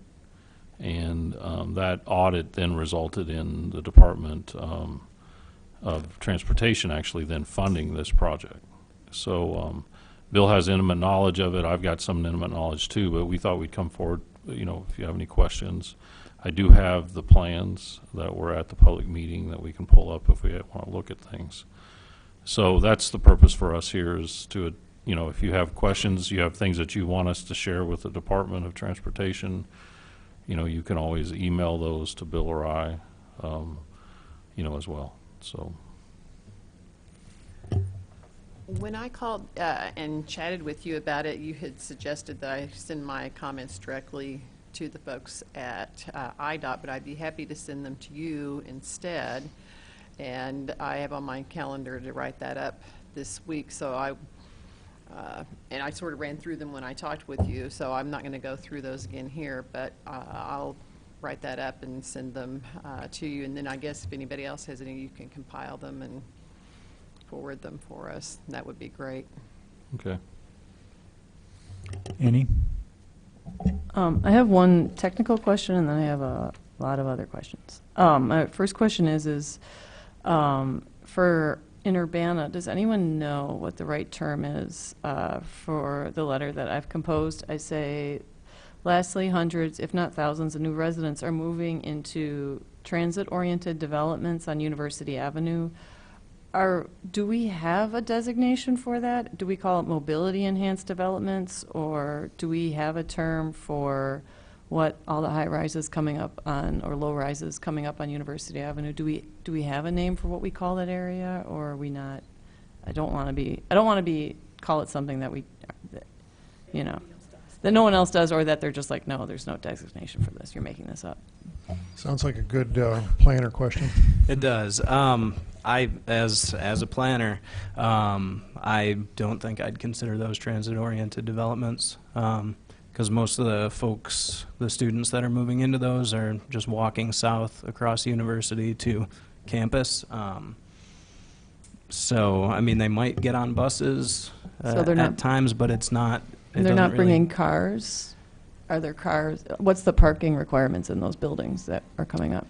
and that audit then resulted in the Department of Transportation actually then funding this project. So Bill has intimate knowledge of it. I've got some intimate knowledge too, but we thought we'd come forward you know, if you have any questions. I do have the plans that were at the public meeting that we can pull up if we want to look at things. So that's the purpose for us here, is to, you know, if you have questions, you have things that you want us to share with the Department of Transportation, you know, you can always email those to Bill or I, you know, as well. So.
When I called and chatted with you about it, you had suggested that I send my comments directly to the folks at IDOT, but I'd be happy to send them to you instead. And I have on my calendar to write that up this week. So and I sort of ran through them when I talked with you, so I'm not going to go through those again here, but I'll write that up and send them to you. And then I guess if anybody else has any, you can compile them and forward them for us. That would be great.
Okay.
Annie?
I have one technical question, and then I have a lot of other questions. My first question is for in Urbana, does anyone know what the right term is for the letter that I've composed? I say, lastly, hundreds, if not thousands, of new residents are moving into transit-oriented developments on University Avenue. Do we have a designation for that? Do we call it mobility-enhanced developments, or do we have a term for what all the high-rises coming up on, or low-rises coming up on University Avenue? Do we have a name for what we call that area, or are we not? I don't want to call it something that you know, that no one else does, or that they're just like, no, there's no designation for this. You're making this up.
Sounds like a good planner question.
It does. As a planner, I don't think I'd consider those transit-oriented developments, because most of the students that are moving into those are just walking south across the university to campus. So, I mean, they might get on buses
So they're not-
at times, but it's not.
And they're not bringing cars? Are there cars? What's the parking requirements in those buildings that are coming up?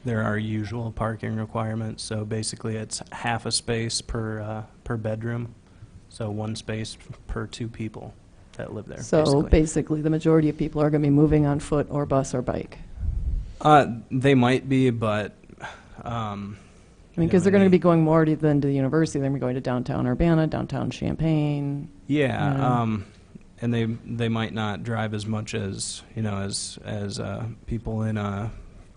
There are usual parking requirements, so basically it's half a space per bedroom, so one space per two people that live there.
So basically, the majority of people are going to be moving on foot or bus or bike.
They might be, but
I mean, because they're going to be going more than to the university. They're going to be going to downtown Urbana, downtown Champaign.
Yeah, and they might not drive as much as, you know, as people in a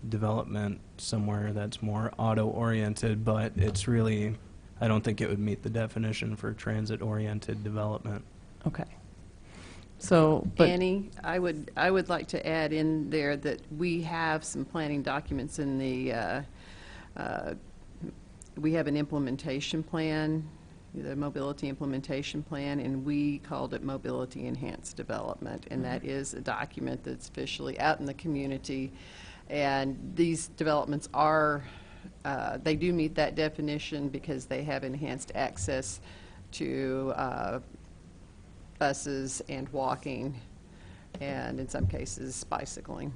development somewhere that's more auto-oriented, but it's really, I don't think it would meet the definition for transit-oriented development.
Okay. So, but
Annie, I would like to add in there that we have some planning documents in the, we have an implementation plan, the mobility implementation plan, and we called it mobility enhanced development, and that is a document that's officially out in the community. And these developments are, they do meet that definition because they have enhanced access to buses and walking, and in some cases, bicycling.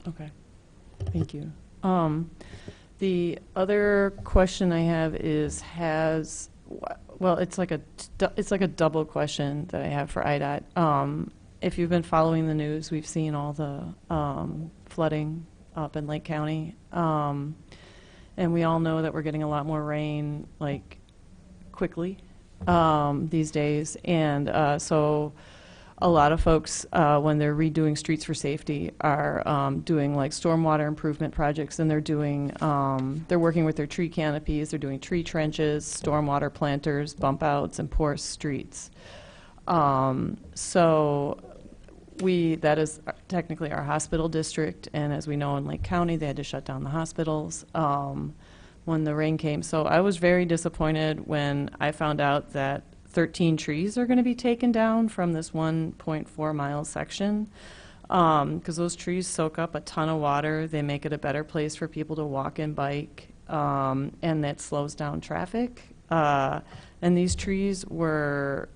okay. Thank you. The other question I have is well, it's like a double question that I have for IDOT. If you've been following the news, we've seen all the flooding up in Lake County, and we all know that we're getting a lot more rain, like, quickly these days, and so a lot of folks, when they're redoing Streets for Safety, are doing like stormwater improvement projects, and they're working with their tree canopies, they're doing tree trenches, stormwater planters, bump outs, and porous streets. So that is technically our hospital district, and as we know in Lake County, they had to shut down the hospitals when the rain came. So I was very disappointed when I found out that 13 trees are going to be taken down from this 1.4 mile section, because those trees soak up a ton of water. They make it a better place for people to walk and bike, and that slows down traffic. And these trees a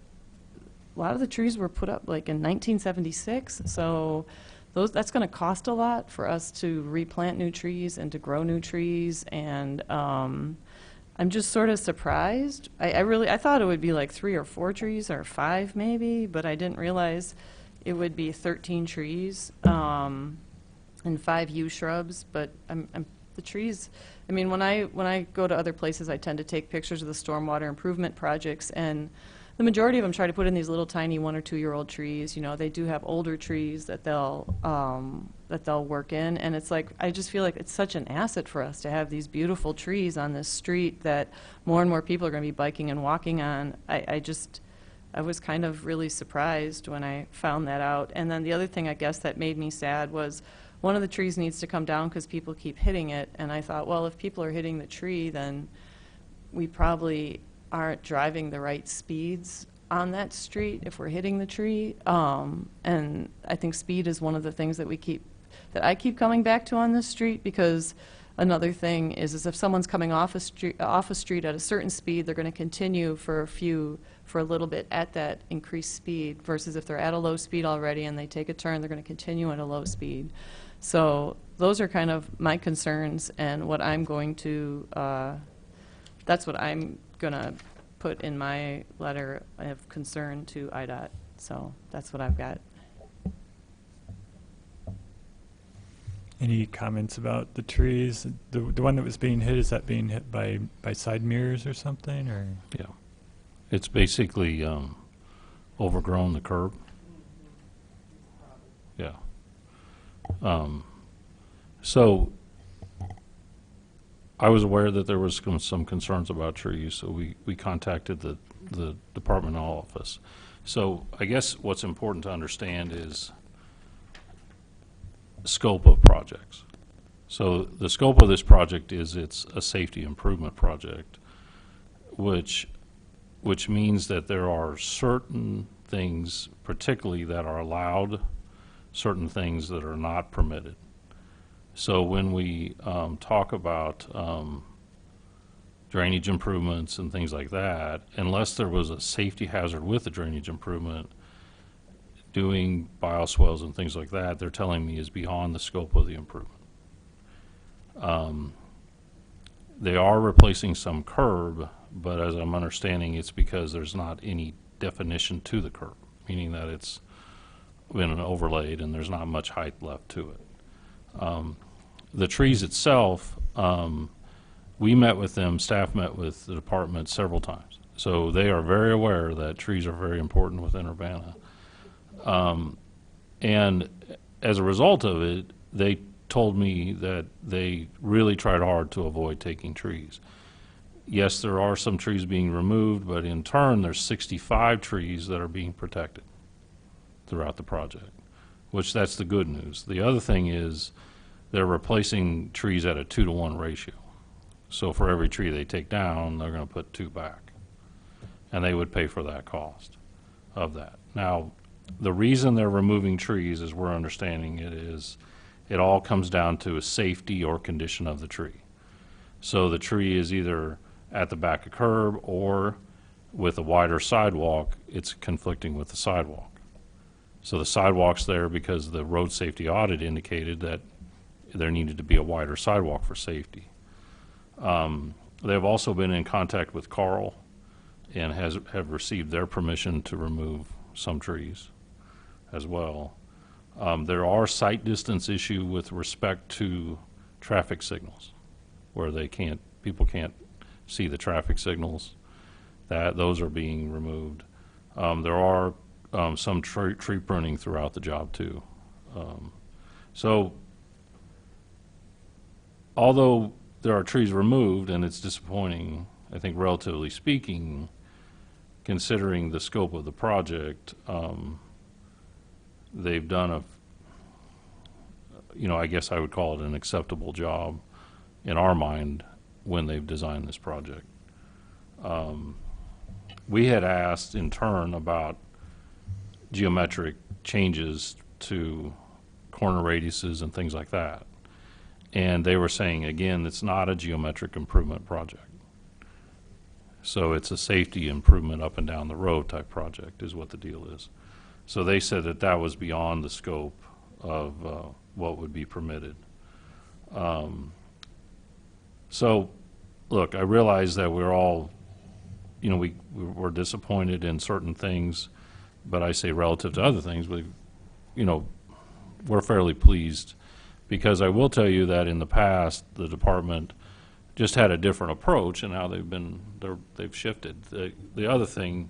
lot of the trees were put up like in 1976, so that's going to cost a lot for us to replant new trees and to grow new trees, and I'm just sort of surprised. I thought it would be like 3 or 4 trees or 5 maybe, but I didn't realize it would be 13 trees and 5 yew shrubs, but the trees, I mean, when I go to other places, I tend to take pictures of the stormwater improvement projects, and the majority of them try to put in these little tiny 1 or 2 year old trees. You know, they do have older trees that they'll work in, and it's like, I just feel like it's such an asset for us to have these beautiful trees on this street that more and more people are going to be biking and walking on. I was kind of really surprised when I found that out. And then the other thing, I guess, that made me sad was one of the trees needs to come down because people keep hitting it. And I thought, well, if people are hitting the tree, then we probably aren't driving the right speeds on that street if we're hitting the tree. And I think speed is one of the things that I keep coming back to on this street, because another thing is if someone's coming off a street at a certain speed, they're going to continue for a little bit at that increased speed, versus if they're at a low speed already and they take a turn, they're going to continue at a low speed. So those are kind of my concerns, and what I'm going to, that's what I'm going to put in my letter of concern to IDOT. So that's what I've got.
Any comments about the trees? The one that was being hit, is that being hit by side mirrors or something, or?
Yeah. It's basically overgrown the curb. Yeah. So I was aware that there was some concerns about trees, so we contacted the department office. So I guess what's important to understand is scope of projects. So the scope of this project is it's a safety improvement project, which means that there are certain things particularly that are allowed, certain things that are not permitted. So when we talk about drainage improvements and things like that, unless there was a safety hazard with the drainage improvement, doing bioswales and things like that, they're telling me is beyond the scope of the improvement. They are replacing some curb, but as I'm understanding, it's because there's not any definition to the curb, meaning that it's been overlaid and there's not much height left to it. The trees itself, we met with them, staff met with the department several times. So they are very aware that trees are very important within Urbana. And as a result of it, they told me that they really tried hard to avoid taking trees. Yes, there are some trees being removed, but in turn, there's 65 trees that are being protected throughout the project, which that's the good news. The other thing is they're replacing trees at a 2-to-1 ratio. So for every tree they take down, they're going to put 2 back. And they would pay for that cost of that. Now, the reason they're removing trees, as we're understanding it, is it all comes down to a safety or condition of the tree. So the tree is either at the back of curb, or with a wider sidewalk, it's conflicting with the sidewalk. So the sidewalk's there because the road safety audit indicated that there needed to be a wider sidewalk for safety. They've also been in contact with Carl and have received their permission to remove some trees as well. There are site distance issue with respect to traffic signals, where people can't see the traffic signals. Those are being removed. There are some tree pruning throughout the job too. So although there are trees removed, and it's disappointing, I think relatively speaking, considering the scope of the project, they've done I guess I would call it an acceptable job in our mind when they've designed this project. We had asked in turn about geometric changes to corner radiuses and things like that. And they were saying, again, it's not a geometric improvement project. So it's a safety improvement up and down the road type project is what the deal is. So they said that that was beyond the scope of what would be permitted. So, look, I realize that we're all, we're disappointed in certain things, but I say relative to other things, you know, we're fairly pleased, because I will tell you that in the past, the department just had a different approach, and now they've shifted. The other thing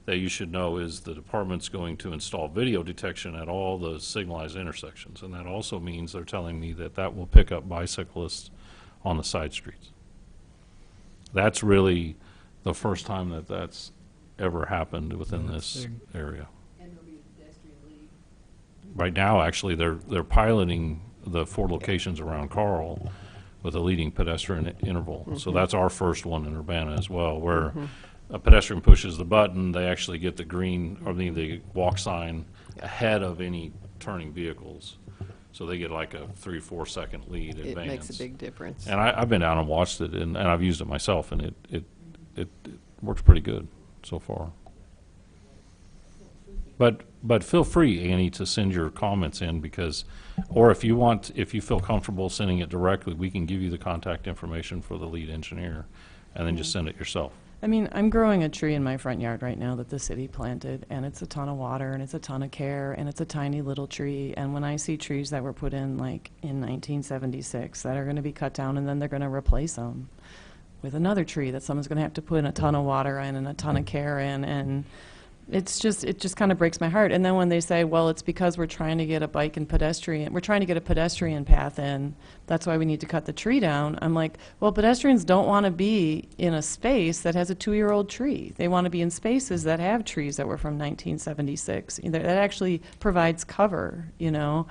that you should know is the department's going to install video detection at all the signalized intersections, and that also means they're telling me that that will pick up bicyclists on the side streets. That's really the first time that that's ever happened within this area.
And there'll be a pedestrian lead.
Right now, actually, they're piloting the 4 locations around Carl with a leading pedestrian interval. So that's our first one in Urbana as well, where a pedestrian pushes the button, they actually get the green, or the walk sign ahead of any turning vehicles. So they get like a 3-4 second lead
It
advance.
makes a big difference.
And I've been down and watched it, and I've used it myself, and it works pretty good so far. But feel free, Annie, to send your comments in, because, or if you feel comfortable sending it directly, we can give you the contact information for the lead engineer, and then just send it yourself.
I mean, I'm growing a tree in my front yard right now that the city planted, and it's a ton of water, and it's a ton of care, and it's a tiny little tree. And when I see trees that were put in, like, in 1976 that are going to be cut down, and then they're going to replace them with another tree that someone's going to have to put in a ton of water in and a ton of care in, and it just kind of breaks my heart. And then when they say, well, it's because we're trying to get a pedestrian path in, that's why we need to cut the tree down. I'm like, well, pedestrians don't want to be in a space that has a 2-year-old tree. They want to be in spaces that have trees that were from 1976. That actually provides cover, you know,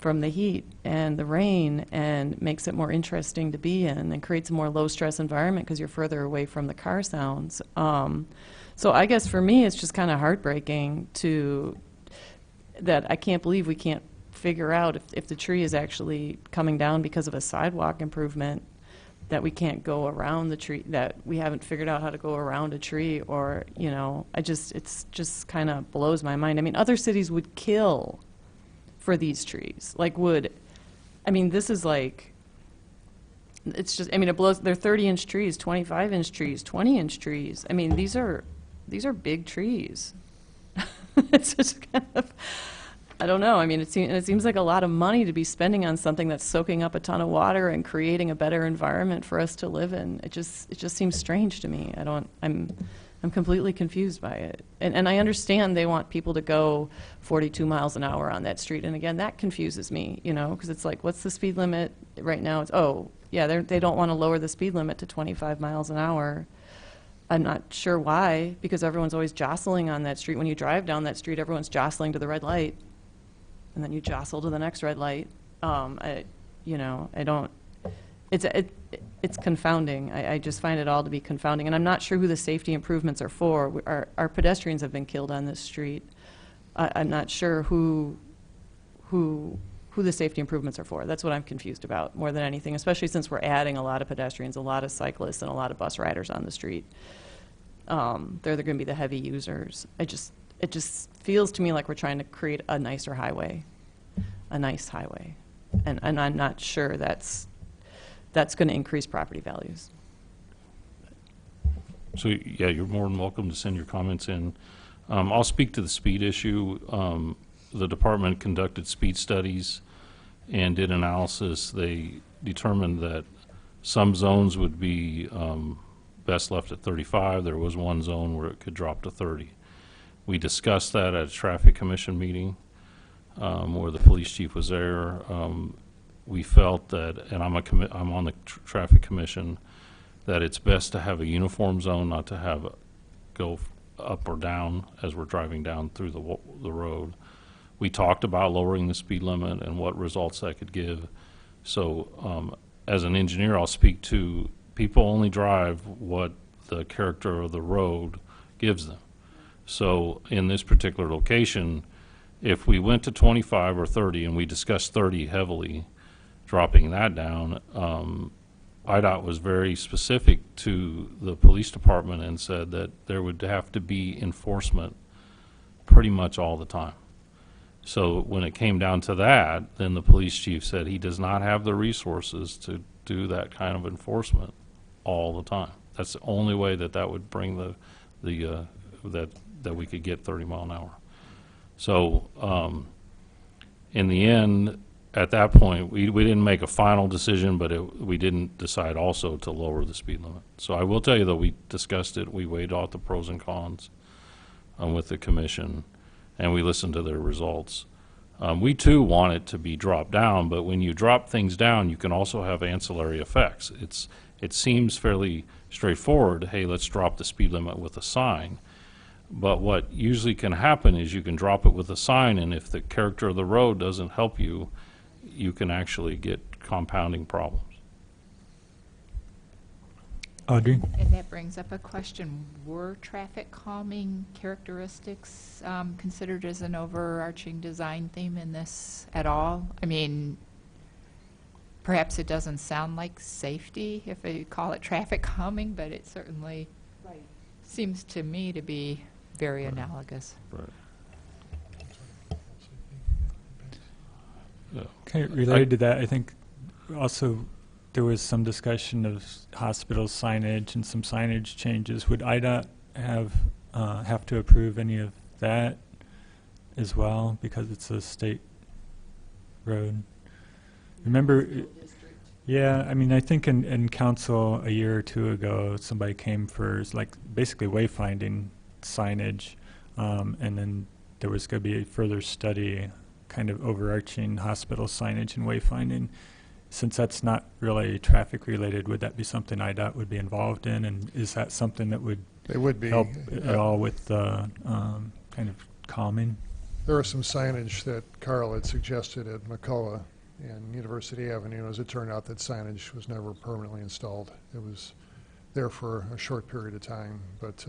from the heat and the rain, and makes it more interesting to be in, and creates a more low-stress environment because you're further away from the car sounds. So I guess for me, it's just kind of heartbreaking that I can't believe we can't figure out if the tree is actually coming down because of a sidewalk improvement, that we can't go around the tree, that we haven't figured out how to go around a tree, or, you know, it's just kind of blows my mind. I mean, other cities would kill for these trees, this is like, it's just, I mean, it blows, they're 30-inch trees, 25-inch trees, 20-inch trees. I mean, these are big trees. It's just kind of, I don't know. I mean, it seems like a lot of money to be spending on something that's soaking up a ton of water and creating a better environment for us to live in. It just seems strange to me. I'm completely confused by it. And I understand they want people to go 42 miles an hour on that street. And again, that confuses me, you know, because it's like, what's the speed limit right now? It's, they don't want to lower the speed limit to 25 miles an hour. I'm not sure why, because everyone's always jostling on that street. When you drive down that street, everyone's jostling to the red light, and then you jostle to the next red light. It's confounding. I just find it all to be confounding, and I'm not sure who the safety improvements are for. Our pedestrians have been killed on this street. I'm not sure who the safety improvements are for. That's what I'm confused about more than anything, especially since we're adding a lot of pedestrians, a lot of cyclists, and a lot of bus riders on the street. They're going to be the heavy users. It just feels to me like we're trying to create a nicer highway, a nice highway, and I'm not sure that's going to increase property values.
So, yeah, you're more than welcome to send your comments in. I'll speak to the speed issue. The department conducted speed studies and did analysis. They determined that some zones would be best left at 35. There was one zone where it could drop to 30. We discussed that at a traffic commission meeting where the police chief was there. We felt that, and I'm on the traffic commission, that it's best to have a uniform zone, not to have it go up or down as we're driving down through the road. We talked about lowering the speed limit and what results that could give. So as an engineer, I'll speak to people only drive what the character of the road gives them. So in this particular location, if we went to 25 or 30, and we discussed 30 heavily, dropping that down, IDOT was very specific to the police department and said that there would have to be enforcement pretty much all the time. So when it came down to that, then the police chief said he does not have the resources to do that kind of enforcement all the time. That's the only way that would bring that we could get 30 mile an hour. So In the end, at that point, we didn't make a final decision, but we didn't decide also to lower the speed limit. So I will tell you, though, we discussed it, we weighed out the pros and cons with the commission, and we listened to their results. We, too, want it to be dropped down, but when you drop things down, you can also have ancillary effects. It seems fairly straightforward, hey, let's drop the speed limit with a sign. But what usually can happen is you can drop it with a sign, and if the character of the road doesn't help you, you can actually get compounding problems.
Audrey?
And that brings up a question. Were traffic calming characteristics considered as an overarching design theme in this at all? I mean, perhaps it doesn't sound like safety if you call it traffic calming, but it certainly seems to me to be very analogous.
Right.
Okay, related to that, I think also there was some discussion of hospital signage and some signage changes. Would IDOT have to approve any of that as well because it's a state road? Remember, yeah, I mean, I think in council a year or two ago, somebody came for like basically wayfinding signage, and then there was going to be a further study, kind of overarching hospital signage and wayfinding. Since that's not really traffic related, would that be something IDOT would be involved in? And is that something that would
They would be.
help at all with kind of calming?
There was some signage that Carl had suggested at McCullough and University Avenue. As it turned out, that signage was never permanently installed. It was there for a short period of time, but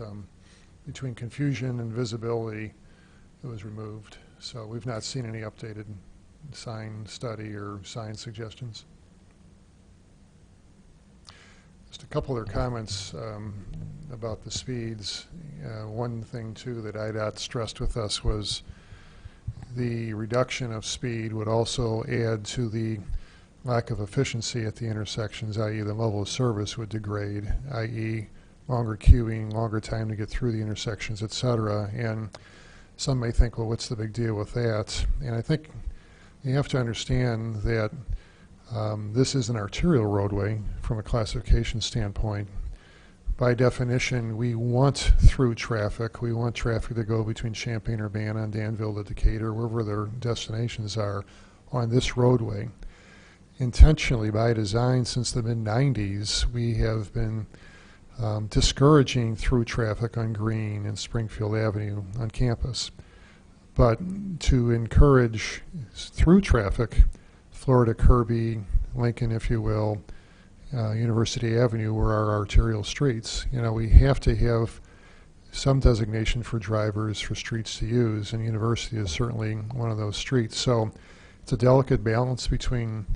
between confusion and visibility, it was removed. So we've not seen any updated sign study or sign suggestions. Just a couple other comments about the speeds. One thing, too, that IDOT stressed with us was the reduction of speed would also add to the lack of efficiency at the intersections, i.e. the level of service would degrade, i.e. longer queuing, longer time to get through the intersections, et cetera. And some may think, well, what's the big deal with that? And I think you have to understand that this is an arterial roadway from a classification standpoint. By definition, we want through traffic. We want traffic to go between Champaign-Urbana and Danville to Decatur, wherever their destinations are, on this roadway. Intentionally, by design, since the mid-90s, we have been discouraging through traffic on Green and Springfield Avenue on campus. But to encourage through traffic, Florida Kirby, Lincoln, if you will, University Avenue were our arterial streets. You know, we have to have some designation for drivers for streets to use, and University is certainly one of those streets. So it's a delicate balance between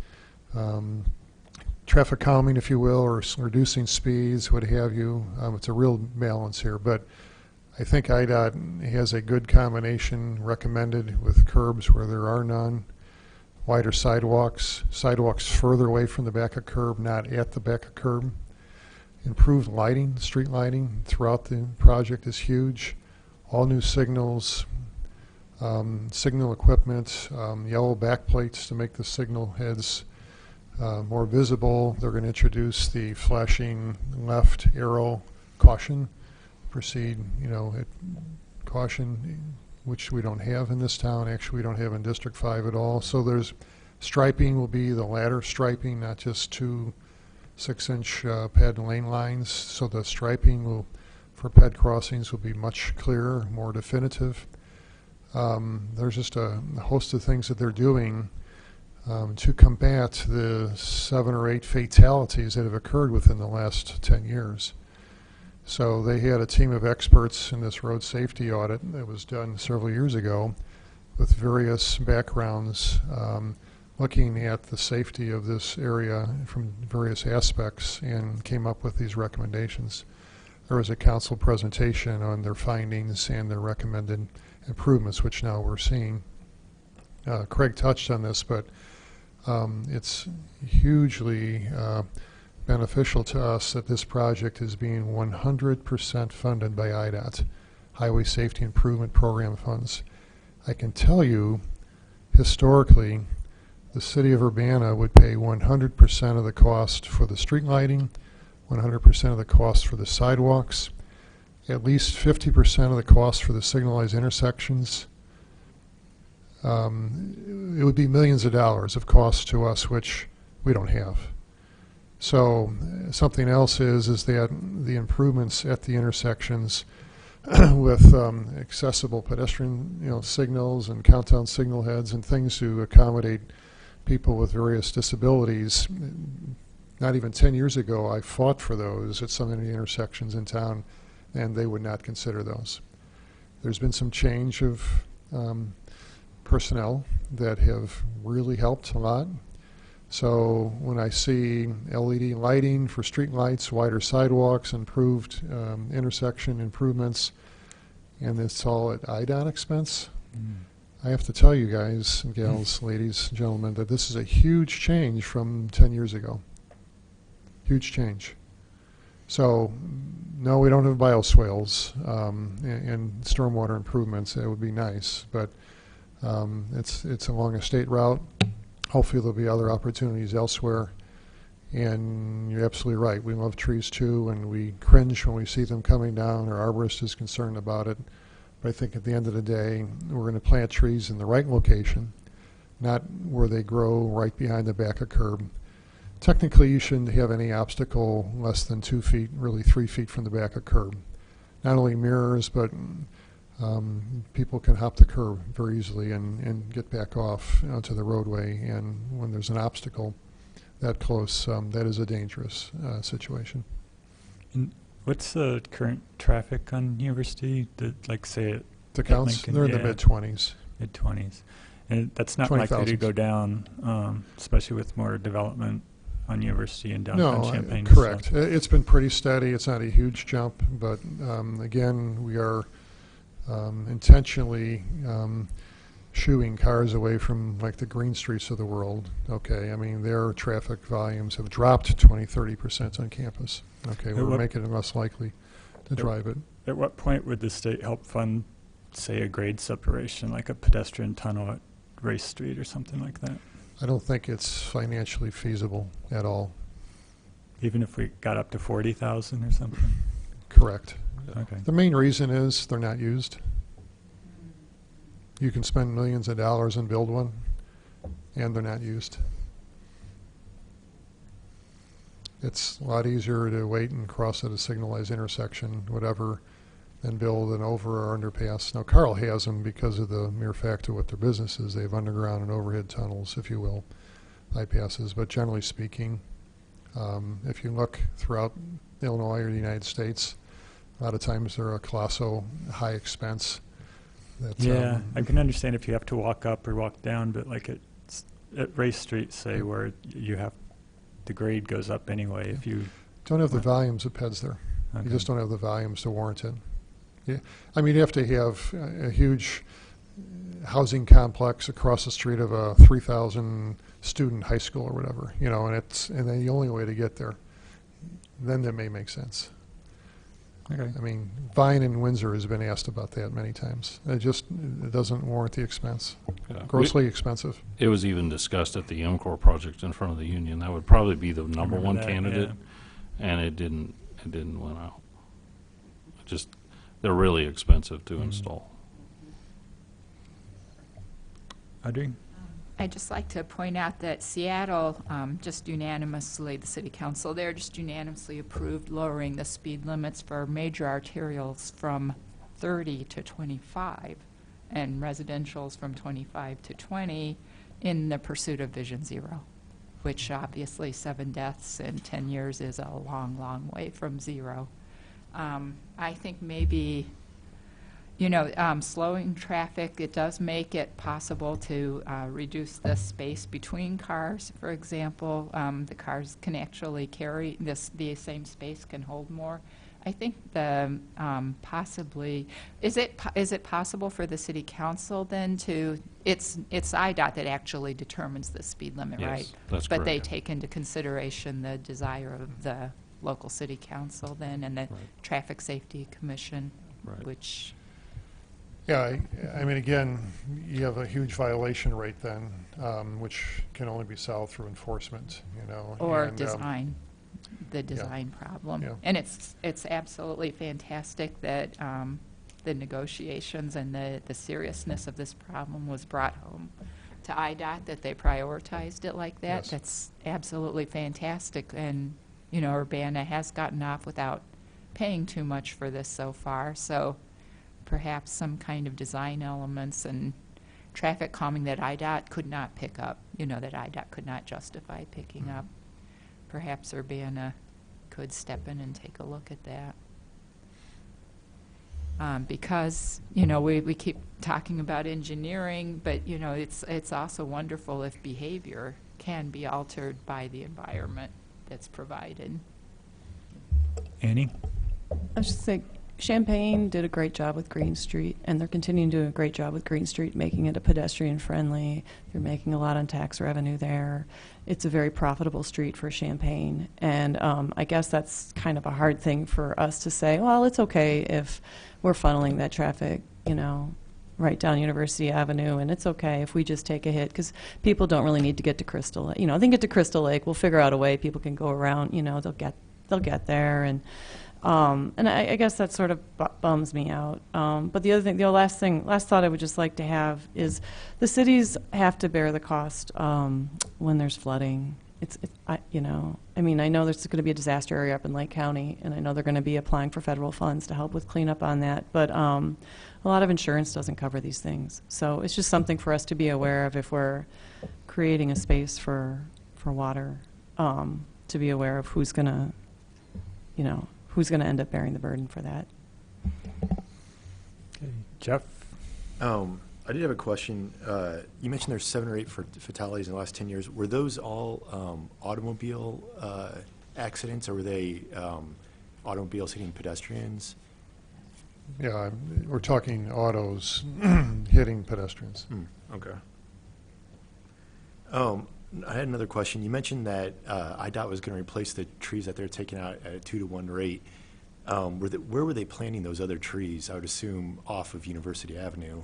traffic calming, if you will, or reducing speeds, what have you. It's a real balance here, but I think IDOT has a good combination recommended with curbs where there are none, wider sidewalks further away from the back of curb, not at the back of curb. Improved lighting, street lighting throughout the project is huge. All new signals, signal equipment, yellow backplates to make the signal heads more visible. They're going to introduce the flashing left arrow caution. Proceed, you know, at caution, which we don't have in this town. Actually, we don't have in District 5 at all. So there's striping will be the ladder striping, not just 2 6-inch ped lane lines. So the striping will, for ped crossings, will be much clearer, more definitive. There's just a host of things that they're doing to combat the 7 or 8 fatalities that have occurred within the last 10 years. So they had a team of experts in this road safety audit that was done several years ago with various backgrounds looking at the safety of this area from various aspects and came up with these recommendations. There was a council presentation on their findings and their recommended improvements, which now we're seeing. Craig touched on this, but it's hugely beneficial to us that this project is being 100% funded by IDOT, Highway Safety Improvement Program funds. I can tell you, historically, the city of Urbana would pay 100% of the cost for the street lighting, 100% of the cost for the sidewalks, at least 50% of the cost for the signalized intersections. It would be millions of dollars of cost to us, which we don't have. So something else is that the improvements at the intersections with accessible pedestrian, signals and countdown signal heads and things to accommodate people with various disabilities. Not even 10 years ago, I fought for those at some of the intersections in town, and they would not consider those. There's been some change of personnel that have really helped a lot. So when I see LED lighting for street lights, wider sidewalks, improved intersection improvements, and it's all at IDOT expense, I have to tell you guys, gals, ladies, gentlemen, that this is a huge change from 10 years ago. Huge change. So, no, we don't have bioswales and stormwater improvements. That would be nice, but it's along a state route. Hopefully there'll be other opportunities elsewhere. And you're absolutely right. We love trees too, and we cringe when we see them coming down. Our arborist is concerned about it. But I think at the end of the day, we're going to plant trees in the right location, not where they grow right behind the back of curb. Technically, you shouldn't have any obstacle less than 2 feet, really 3 feet from the back of curb. Not only mirrors, but people can hop the curb very easily and get back off onto the roadway. And when there's an obstacle that close, that is a dangerous situation.
And what's the current traffic on University? Say it.
The counts,
Lincoln,
they're in the mid-20s.
Mid-20s. And that's not
20,000.
likely to go down, especially with more development on University and downtown Champaign.
Correct. It's been pretty steady. It's not a huge jump, but again, we are intentionally shooing cars away from like the Green Streets of the world. Okay, I mean, their traffic volumes have dropped 20-30% on campus. Okay, we're making it less likely to drive it.
At what point would the state help fund, say, a grade separation, like a pedestrian tunnel at Race Street or something like that?
I don't think it's financially feasible at all.
Even if we got up to 40,000 or something?
Correct.
Okay.
The main reason is they're not used. You can spend millions of dollars and build one, and they're not used. It's a lot easier to wait and cross at a signalized intersection, whatever, than build an over or underpass. Now, Carl has them because of the mere fact of what their business is. They have underground and overhead tunnels, if you will, bypasses. But generally speaking, if you look throughout Illinois or the United States, a lot of times they're a colossal high expense.
Yeah, I can understand if you have to walk up or walk down, but like at Race Street, say, where you have the grade goes up anyway. If you
don't have the volumes of PEDs there, you just don't have the volumes to warrant it. Yeah, I mean, you have to have a huge housing complex across the street of a 3,000 student high school or whatever, and then the only way to get there, then that may make sense.
Okay.
I mean, Vine and Windsor has been asked about that many times. It doesn't warrant the expense.
Yeah.
Grossly expensive.
It was even discussed at the MCOR project in front of the union. That would probably be the number one candidate, and it didn't win out. They're really expensive to install.
Audrey?
I'd just like to point out that Seattle just unanimously, the city council there just unanimously approved lowering the speed limits for major arterials from 30 to 25 and residentials from 25 to 20 in the pursuit of Vision Zero, which obviously 7 deaths in 10 years is a long, long way from zero. I think maybe slowing traffic, it does make it possible to reduce the space between cars, for example. The cars can actually carry the same space can hold more. I think the possibly, is it possible for the city council then to, it's IDOT that actually determines the speed limit,
Yes,
right?
that's
But they
correct.
take into consideration the desire of the local city council then and the Traffic Safety Commission,
Right.
which...
Yeah, I mean, again, you have a huge violation rate then, which can only be solved through enforcement, you know.
Or
and,
design, the design problem.
Yeah.
And it's absolutely fantastic that the negotiations and the seriousness of this problem was brought home to IDOT, that they prioritized it like that.
Yes.
That's absolutely fantastic. And, you know, Urbana has gotten off without paying too much for this so far. So perhaps some kind of design elements and traffic calming that IDOT could not pick up, you know, that IDOT could not justify picking up. Perhaps Urbana could step in and take a look at that. Because, you know, we keep talking about engineering, but, you know, it's also wonderful if behavior can be altered by the environment that's provided.
Annie?
I was just saying, Champaign did a great job with Green Street, and they're continuing to do a great job with Green Street, making it a pedestrian-friendly. They're making a lot on tax revenue there. It's a very profitable street for Champaign, and I guess that's kind of a hard thing for us to say, well, it's okay if we're funneling that traffic, you know, right down University Avenue, and it's okay if we just take a hit, because people don't really need to get to Crystal Lake. You know, they can get to Crystal Lake. We'll figure out a way. People can go around, you know, they'll get there, and I guess that sort of bums me out. But the other thing, last thought I would just like to have is the cities have to bear the cost when there's flooding. You know, I mean, I know there's going to be a disaster area up in Lake County, and I know they're going to be applying for federal funds to help with cleanup on that. But a lot of insurance doesn't cover these things. So it's just something for us to be aware of if we're creating a space for water, to be aware of who's going to, you know, who's going to end up bearing the burden for that.
Okay. Jeff?
I did have a question. You mentioned there's 7 or 8 fatalities in the last 10 years. Were those all automobile accidents, or were they automobiles hitting pedestrians?
Yeah, we're talking autos hitting pedestrians.
Okay. I had another question. You mentioned that IDOT was going to replace the trees that they're taking out at a 2-to-1 rate. Where were they planting those other trees? I would assume off of University Avenue.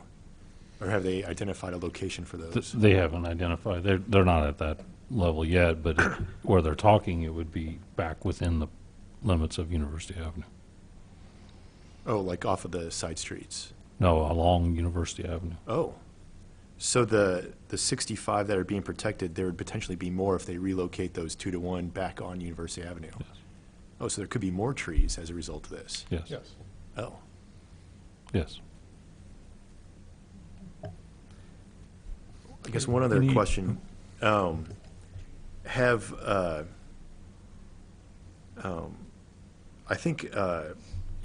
Or have they identified a location for those?
They haven't identified. They're not at that level yet, but where they're talking, it would be back within the limits of University Avenue.
Oh, like off of the side streets?
No, along University Avenue.
Oh. So the 65 that are being protected, there would potentially be more if they relocate those 2-to-1 back on University Avenue?
Yes.
Oh, so there could be more trees as a result of this?
Yes.
Yes.
Oh.
Yes.
I guess one other question. I think, you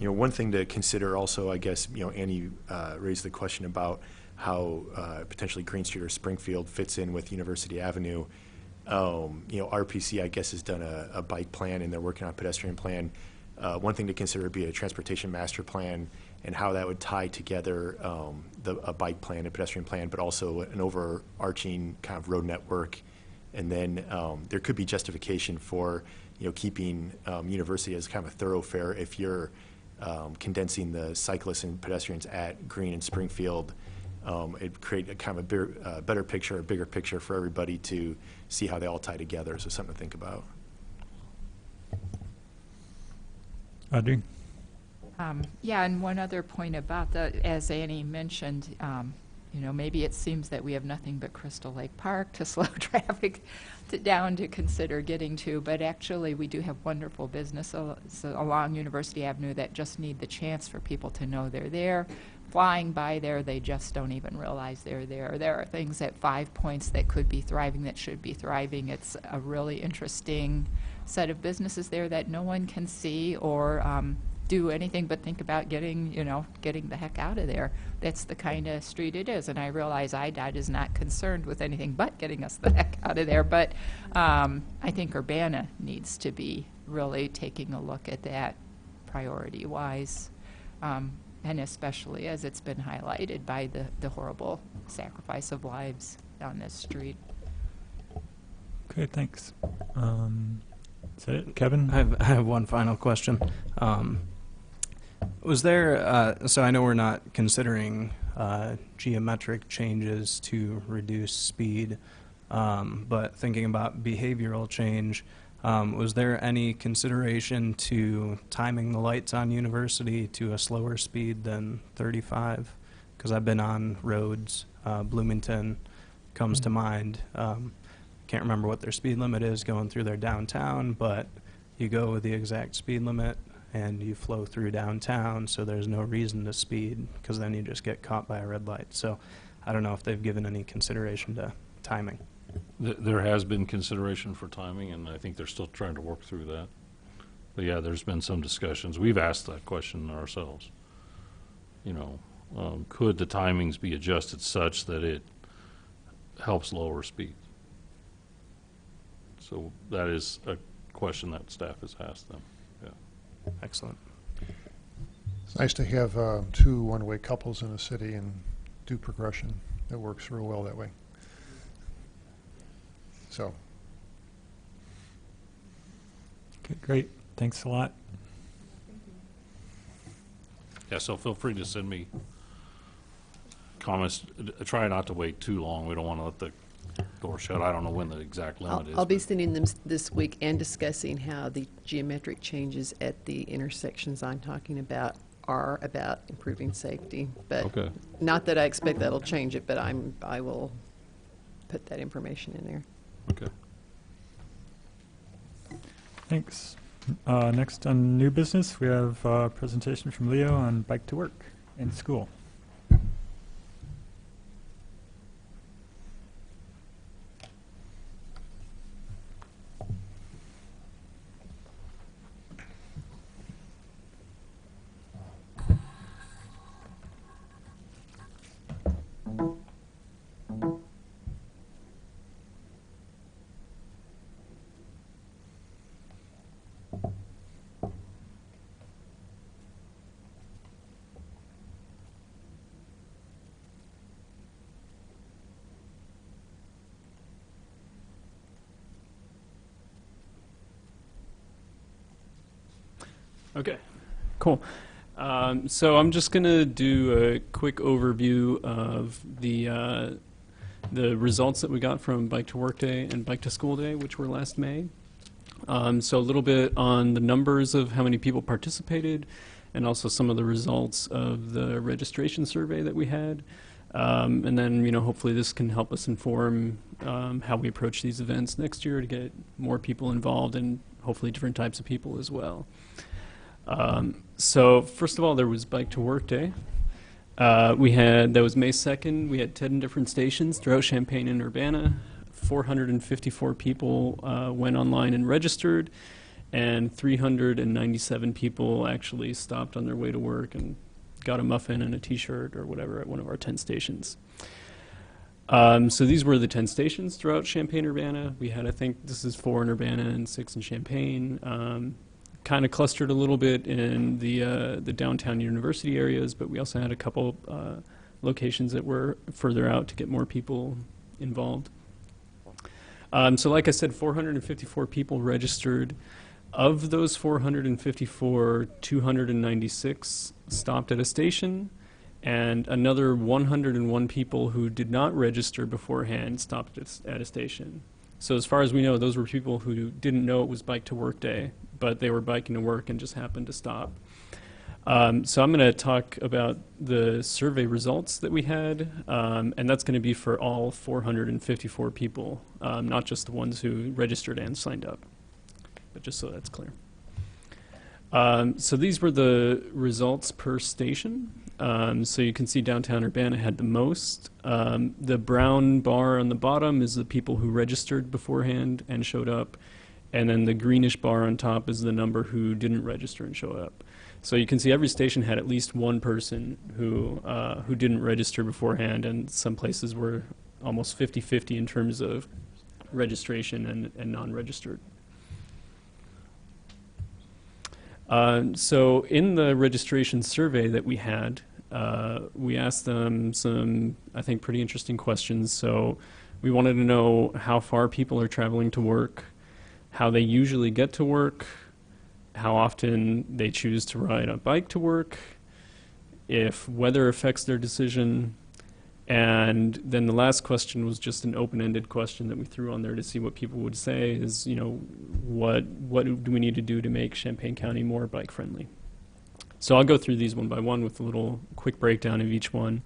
know, one thing to consider also, I guess, you know, Annie raised the question about how potentially Green Street or Springfield fits in with University Avenue. You know, RPC, I guess, has done a bike plan, and they're working on a pedestrian plan. One thing to consider would be a transportation master plan and how that would tie together a bike plan, a pedestrian plan, but also an overarching kind of road network. And then there could be justification for, you know, keeping University as kind of a thoroughfare if you're condensing the cyclists and pedestrians at Green and Springfield. It'd create a kind of a better picture, a bigger picture for everybody to see how they all tie together. So something to think about.
Audrey?
Yeah, and one other point about as Annie mentioned, you know, maybe it seems that we have nothing but Crystal Lake Park to slow traffic down to consider getting to, but actually we do have wonderful business along University Avenue that just need the chance for people to know they're there. Flying by there, they just don't even realize they're there. There are things at 5 Points that could be thriving, that should be thriving. It's a really interesting set of businesses there that no one can see or do anything but think about getting the heck out of there. That's the kind of street it is, and I realize IDOT is not concerned with anything but getting us the heck out of there, but I think Urbana needs to be really taking a look at that priority-wise, and especially as it's been highlighted by the horrible sacrifice of lives on this street.
Okay, thanks. Is that it? Kevin?
I have one final question. Was there, so I know we're not considering geometric changes to reduce speed. But thinking about behavioral change, was there any consideration to timing the lights on University to a slower speed than 35? Because I've been on roads, Bloomington comes to mind. Can't remember what their speed limit is going through their downtown, but you go with the exact speed limit and you flow through downtown, so there's no reason to speed, because then you just get caught by a red light. So I don't know if they've given any consideration to timing.
There has been consideration for timing, and I think they're still trying to work through that. But yeah, there's been some discussions. We've asked that question ourselves. You know, could the timings be adjusted such that it helps lower speed? So that is a question that staff has asked them. Yeah.
Excellent.
It's nice to have two one-way couples in a city and do progression. It works real well that way. So,
Okay, great. Thanks a lot.
Yeah, so feel free to send me comments. Try not to wait too long. We don't want to let the door shut. I don't know when the exact limit is.
I'll be
but-
sending them this week and discussing how the geometric changes at the intersections I'm talking about are about improving safety. But
Okay.
not that I expect that'll change it, but I will put that information in there.
Okay.
Thanks. Next on new business, we have a presentation from Leo on bike to work in school.
Okay, cool. So I'm just going to do a quick overview of the results that we got from Bike to Work Day and Bike to School Day, which were last May. So a little bit on the numbers of how many people participated, and also some of the results of the registration survey that we had. And then, you know, hopefully this can help us inform how we approach these events next year to get more people involved, and hopefully different types of people as well. So first of all, there was Bike to Work Day. That was May 2nd. We had 10 different stations throughout Champaign and Urbana. 454 people went online and registered, and 397 people actually stopped on their way to work and got a muffin and a t-shirt or whatever at one of our 10 stations. So these were the 10 stations throughout Champaign-Urbana. We had, I think this is 4 in Urbana and 6 in Champaign. Kind of clustered a little bit in the downtown university areas, but we also had a couple locations that were further out to get more people involved. So like I said, 454 people registered. Of those 454, 296 stopped at a station, and another 101 people who did not register beforehand stopped at a station. So as far as we know, those were people who didn't know it was Bike to Work Day, but they were biking to work and just happened to stop. So I'm going to talk about the survey results that we had, and that's going to be for all 454 people, not just the ones who registered and signed up, but just so that's clear. So these were the results per station. So you can see downtown Urbana had the most. The brown bar on the bottom is the people who registered beforehand and showed up. And then the greenish bar on top is the number who didn't register and show up. So you can see every station had at least one person who didn't register beforehand, and some places were almost 50-50 in terms of registration and non-registered. So in the registration survey that we had, we asked them some, I think, pretty interesting questions. So we wanted to know how far people are traveling to work, how they usually get to work, how often they choose to ride a bike to work, if weather affects their decision. And then the last question was just an open-ended question that we threw on there to see what people would say is, what do we need to do to make Champaign County more bike-friendly? So I'll go through these one by one with a little quick breakdown of each one.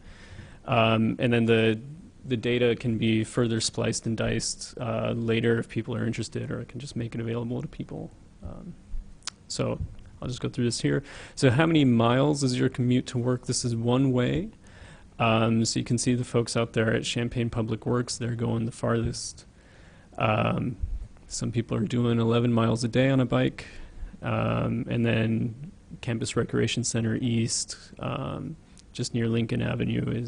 And then the data can be further spliced and diced later if people are interested, or I can just make it available to people. So I'll just go through this here. So how many miles is your commute to work? This is one way. So you can see the folks out there at Champaign Public Works, they're going the farthest. Some people are doing 11 miles a day on a bike. And then Campus Recreation Center East, just near Lincoln Avenue,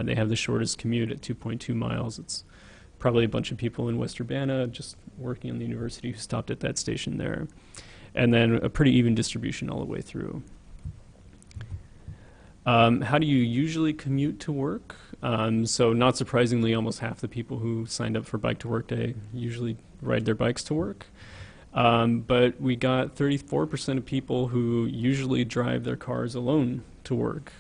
they have the shortest commute at 2.2 miles. It's probably a bunch of people in West Urbana just working on the university who stopped at that station there. And then a pretty even distribution all the way through. How do you usually commute to work? So not surprisingly, almost half the people who signed up for Bike to Work Day usually ride their bikes to work. But we got 34% of people who usually drive their cars alone to work,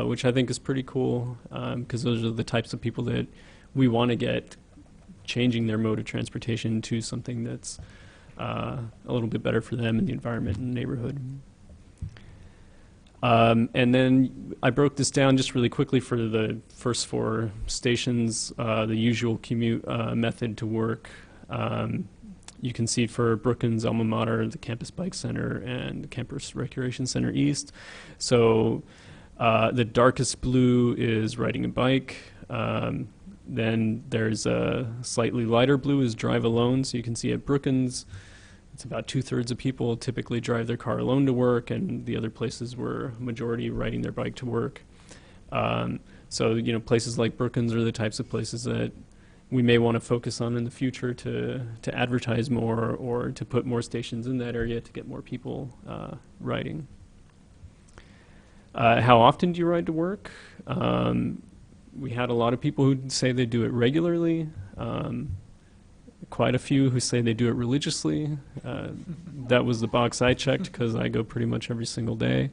which I think is pretty cool, because those are the types of people that we want to get changing their mode of transportation to something that's a little bit better for them and the environment and the neighborhood. And then I broke this down just really quickly for the first 4 stations, the usual commute method to work. You can see for Brookins, Alma Mater, the Campus Bike Center, and the Campus Recreation Center East. So the darkest blue is riding a bike. Then there's a slightly lighter blue is drive alone. So you can see at Brookins, it's about 2/3 of people typically drive their car alone to work, and the other places were majority riding their bike to work. So, places like Brookins are the types of places that we may want to focus on in the future to advertise more, or to put more stations in that area to get more people riding. How often do you ride to work? We had a lot of people who say they do it regularly. Quite a few who say they do it religiously. That was the box I checked because I go pretty much every single day.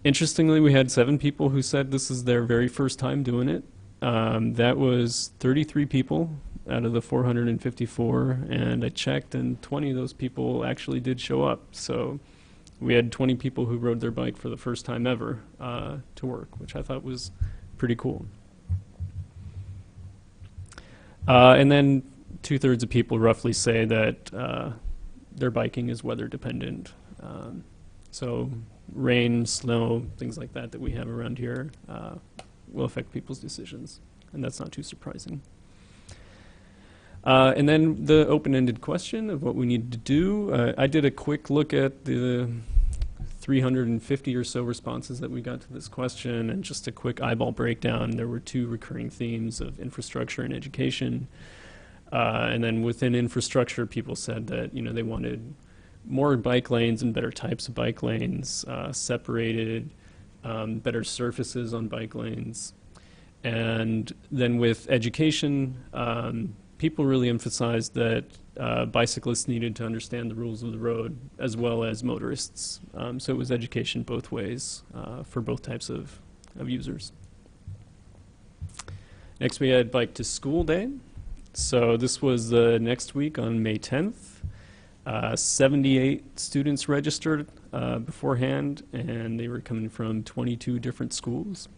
Interestingly, we had 7 people who said this is their very first time doing it. That was 33 people out of the 454, and I checked, and 20 of those people actually did show up. So we had 20 people who rode their bike for the first time ever to work, which I thought was pretty cool. And then 2/3 of people roughly say that their biking is weather dependent. So rain, snow, things like that we have around here will affect people's decisions, and that's not too surprising. And then the open-ended question of what we need to do. I did a quick look at the 350 or so responses that we got to this question, and just a quick eyeball breakdown. There were 2 recurring themes of infrastructure and education. And then within infrastructure, people said that they wanted more bike lanes and better types of bike lanes, separated, better surfaces on bike lanes. And then with education, people really emphasized that bicyclists needed to understand the rules of the road as well as motorists. So it was education both ways for both types of users. Next we had Bike to School Day. So this was the next week on May 10th. 78 students registered beforehand, and they were coming from 22 different schools.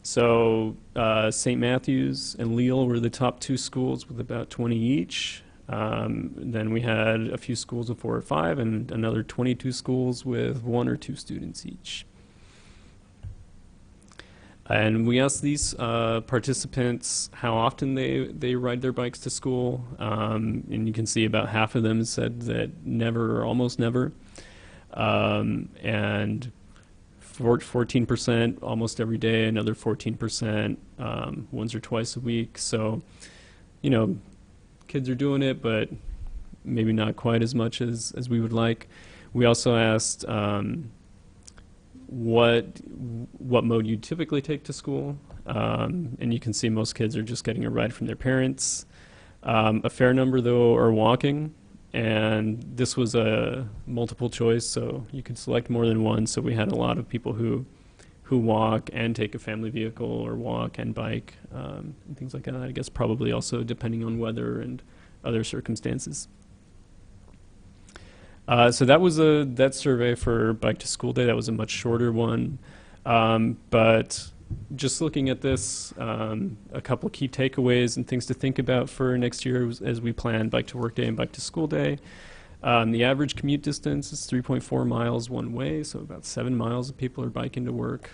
So St. Matthew's and Leal were the top 2 schools with about 20 each. Then we had a few schools of 4 or 5, and another 22 schools with 1 or 2 students each. And we asked these participants how often they ride their bikes to school, and you can see about half of them said that never or almost never, and 14% almost every day, another 14% once or twice a week. So, kids are doing it, but maybe not quite as much as we would like. We also asked what mode you typically take to school, and you can see most kids are just getting a ride from their parents. A fair number, though, are walking. And this was a multiple choice, so you could select more than one. So we had a lot of people who walk and take a family vehicle, or walk and bike, and things like that. I guess probably also depending on weather and other circumstances. So that was that survey for Bike to School Day. That was a much shorter one. But just looking at this, a couple key takeaways and things to think about for next year as we plan Bike to Work Day and Bike to School Day. The average commute distance is 3.4 miles one way, so about 7 miles of people are biking to work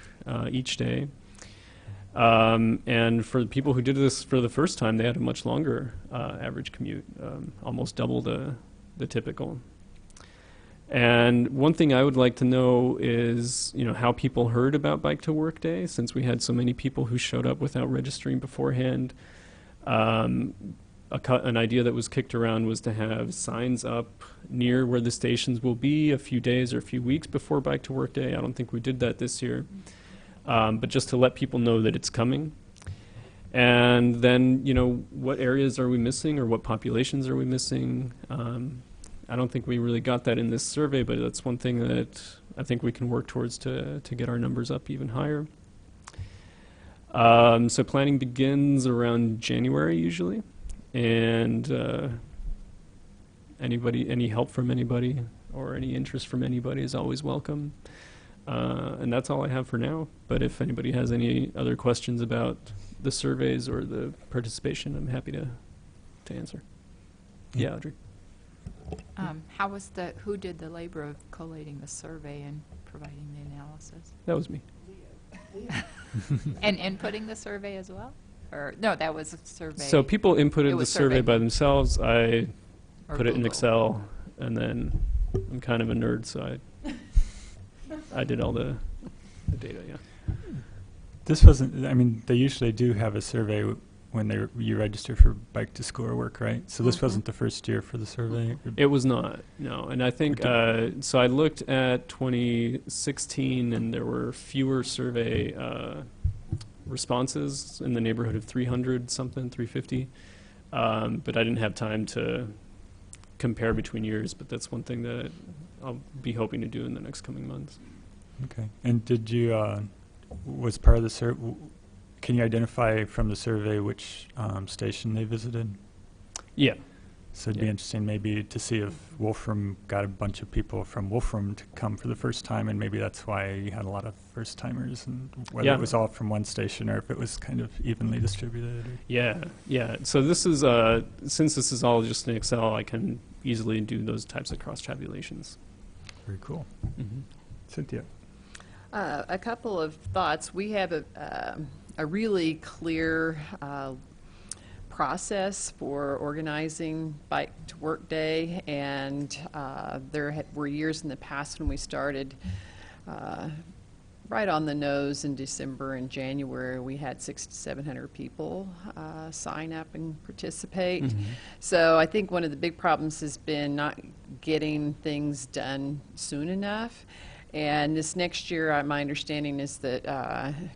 each day. And for the people who did this for the first time, they had a much longer average commute, almost double the typical. And one thing I would like to know is, how people heard about Bike to Work Day, since we had so many people who showed up without registering beforehand. An idea that was kicked around was to have signs up near where the stations will be a few days or a few weeks before Bike to Work Day. I don't think we did that this year, but just to let people know that it's coming. And then, what areas are we missing, or what populations are we missing? I don't think we really got that in this survey, but that's one thing that I think we can work towards to get our numbers up even higher. So planning begins around January usually. And any help from anybody or any interest from anybody is always welcome. And that's all I have for now. But if anybody has any other questions about the surveys or the participation, I'm happy to answer. Yeah, Audrey.
Who did the labor of collating the survey and providing the analysis?
That was me.
And inputting the survey as well? Or, no, that was a survey.
So people inputted the
was
survey by themselves. I
Or
put it in
Google.
Excel, and then I'm kind of a nerd, so I did all the data, yeah.
This wasn't, I mean, they usually do have a survey when you register for Bike to School or Work, right? So this wasn't the first year for the survey?
It was not, no. And I think, so I looked at 2016, and there were fewer survey responses in the neighborhood of 300 something, 350. But I didn't have time to compare between years, but that's one thing that I'll be hoping to do in the next coming months.
Okay. And did you, was part of the survey, can you identify from the survey which station they visited?
Yeah.
So it'd be interesting maybe to see if Wolfram got a bunch of people from Wolfram to come for the first time, and maybe that's why you had a lot of first timers, and whether it was all from one station or if it was kind of evenly distributed.
Yeah. So this is, since this is all just in Excel, I can easily do those types of cross tabulations.
Very cool.
Mm-hmm.
Cynthia.
A couple of thoughts. We have a really clear process for organizing Bike to Work Day, and there were years in the past when we started right on the nose in December and January. We had 600 to 700 people sign up and participate.
Mm-hmm.
So I think one of the big problems has been not getting things done soon enough. And this next year, my understanding is that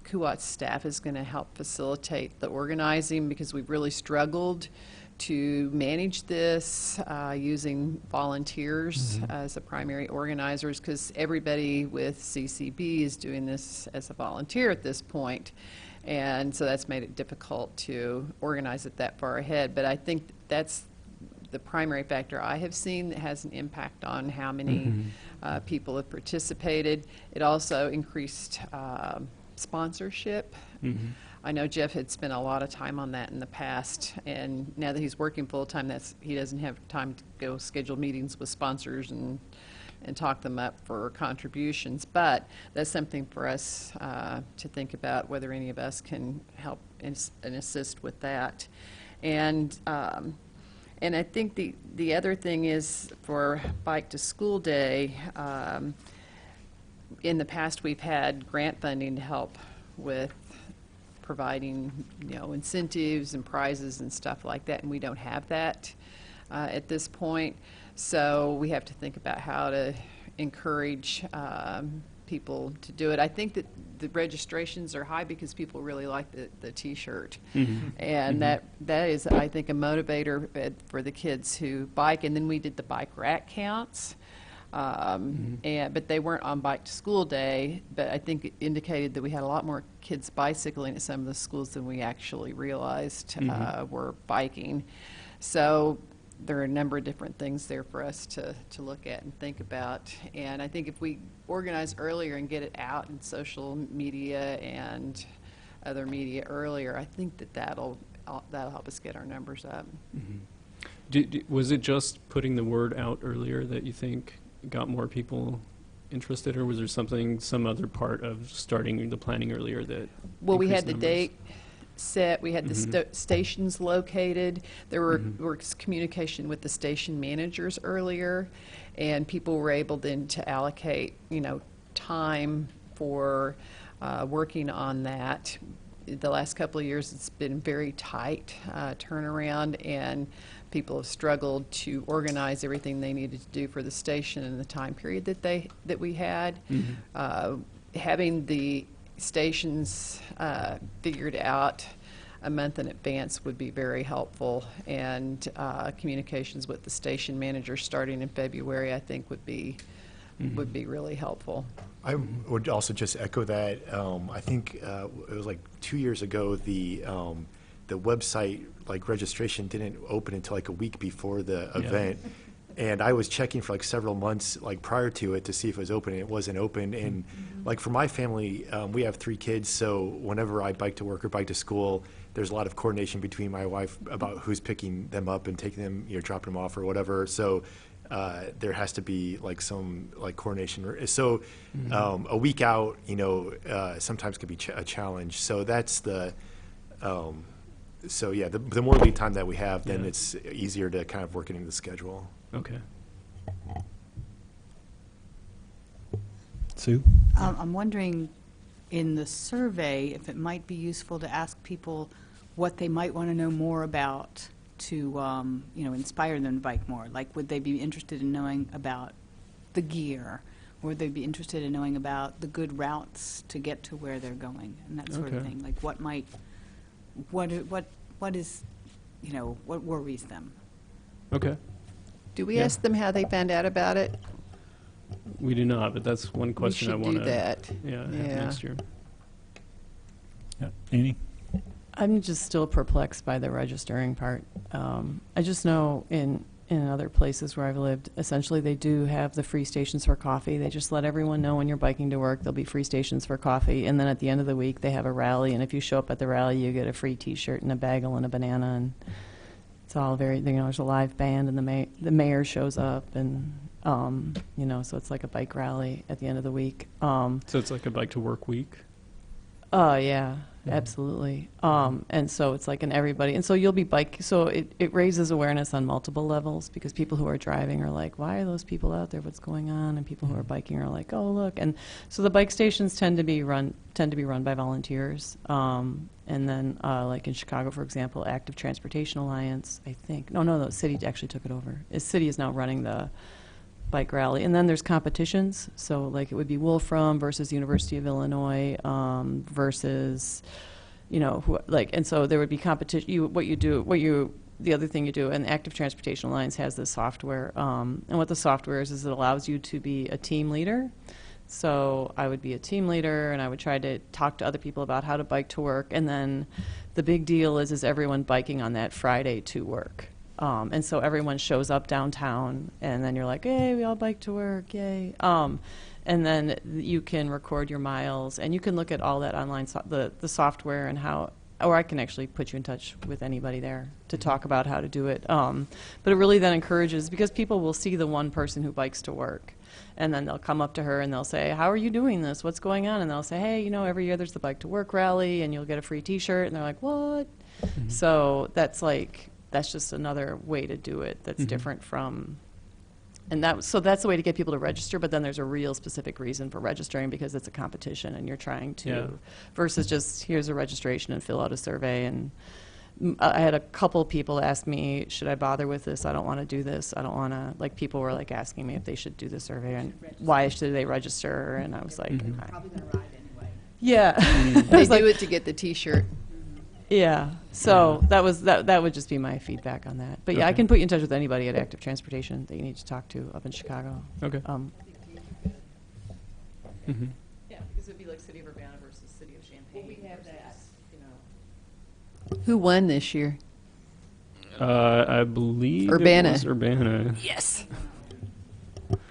Kuwat's staff is going to help facilitate the organizing, because we've really struggled to manage this using volunteers as the primary organizers, because everybody with CCB is doing this as a volunteer at this point. And so that's made it difficult to organize it that far ahead. But I think that's the primary factor I have seen that has an impact on how many people have participated. It also increased sponsorship.
Mm-hmm.
I know Jeff had spent a lot of time on that in the past, and now that he's working full-time, he doesn't have time to go schedule meetings with sponsors and talk them up for contributions. But that's something for us to think about, whether any of us can help and assist with that. And I think the other thing is for Bike to School Day, in the past we've had grant funding to help with providing, incentives and prizes and stuff like that, and we don't have that at this point. So we have to think about how to encourage people to do it. I think that the registrations are high because people really like the T-shirt. And that is, I think, a motivator for the kids who bike. And then we did the bike rack counts. But they weren't on bike to school day, but I think it indicated that we had a lot more kids bicycling at some of the schools than we actually realized were biking. So there are a number of different things there for us to look at and think about. And I think if we organize earlier and get it out in social media and other media earlier, I think that'll help us get our numbers up.
Was it just putting the word out earlier that you think got more people interested, or was there some other part of starting the planning earlier that
Well, we had
increased
the
numbers?
date set, we had the stations located, there were communication with the station managers earlier, and people were able then to allocate, time for working on that. The last couple of years, it's been very tight turnaround, and people have struggled to organize everything they needed to do for the station in the time period that we had. Having the stations figured out a month in advance would be very helpful, and communications with the station manager starting in February, I think, would be really helpful.
I would also just echo that. I think it was like 2 years ago, the website registration didn't open until like a week before the event. And I was checking for like several months prior to it to see if it was open, and it wasn't open. And for my family, we have 3 kids, so whenever I bike to work or bike to school, there's a lot of coordination between my wife about who's picking them up and taking them, dropping them off or whatever. So there has to be some coordination. So a week out, sometimes could be a challenge. So that's the the more lead time that we have, then it's easier to kind of work it into the schedule.
Okay.
Sue?
I'm wondering, in the survey, if it might be useful to ask people what they might want to know more about to, inspire them to bike more. Like, would they be interested in knowing about the gear? Or would they be interested in knowing about the good routes to get to where they're going, and that sort of
Okay.
thing? Like, what worries them?
Okay.
Do we
Yeah.
ask them how they found out about it?
We do not, but that's one question I
We
want
should do that.
have
Yeah.
next year.
Yeah. Annie?
I'm just still perplexed by the registering part. I just know in other places where I've lived, essentially they do have the free stations for coffee. They just let everyone know when you're biking to work, there'll be free stations for coffee. And then at the end of the week, they have a rally. And if you show up at the rally, you get a free T-shirt and a bagel and a banana. And it's all very, there's a live band, and the mayor shows up. And, so it's like a bike rally at the end of the week.
So it's like a bike to work week?
Yeah, absolutely. And so it's like everybody, and so you'll be so it raises awareness on multiple levels, because people who are driving are like, why are those people out there? What's going on? And people who are biking are like, oh, look. And so the bike stations tend to be run by volunteers. And then like in Chicago, for example, Active Transportation Alliance, I think, no, the city actually took it over. The city is now running the bike rally. And then there's competitions. So like it would be Wolfram versus University of Illinois versus, and so there would be competition. The other thing you do, and Active Transportation Alliance has this software. And what the software is it allows you to be a team leader. So I would be a team leader, and I would try to talk to other people about how to bike to work. And then the big deal is everyone biking on that Friday to work. And so everyone shows up downtown, and then you're like, hey, we all bike to work, yay. And then you can record your miles, and you can look at all that online, the software and or I can actually put you in touch with anybody there to talk about how to do it. But it really then encourages, because people will see the one person who bikes to work, and then they'll come up to her and they'll say, how are you doing this? What's going on? And they'll say, hey, every year there's the Bike to Work rally, and you'll get a free T-shirt. And they're like, what? So that's just another way to do it that's different from, so that's the way to get people to register, but then there's a real specific reason for registering, because it's a competition and you're trying to, versus just here's a registration and fill out a survey. And I had a couple people ask me, should I bother with this? I don't want to do this. I don't want to, like, people were like asking me if they should do the survey and why should they register? And I was like,
Probably going to ride anyway.
yeah. I
They
was like,
do it to get the T-shirt.
yeah. So that would just be my feedback on that. But yeah, I
Okay.
can put you in touch with anybody at Active Transportation that you need to talk to up in Chicago.
Okay. Mhm.
Yeah, because it'd be like City of Urbana versus City of Champaign. Well, we have that, you know.
Who won this year?
I believe
Urbana.
it was Urbana.
Yes.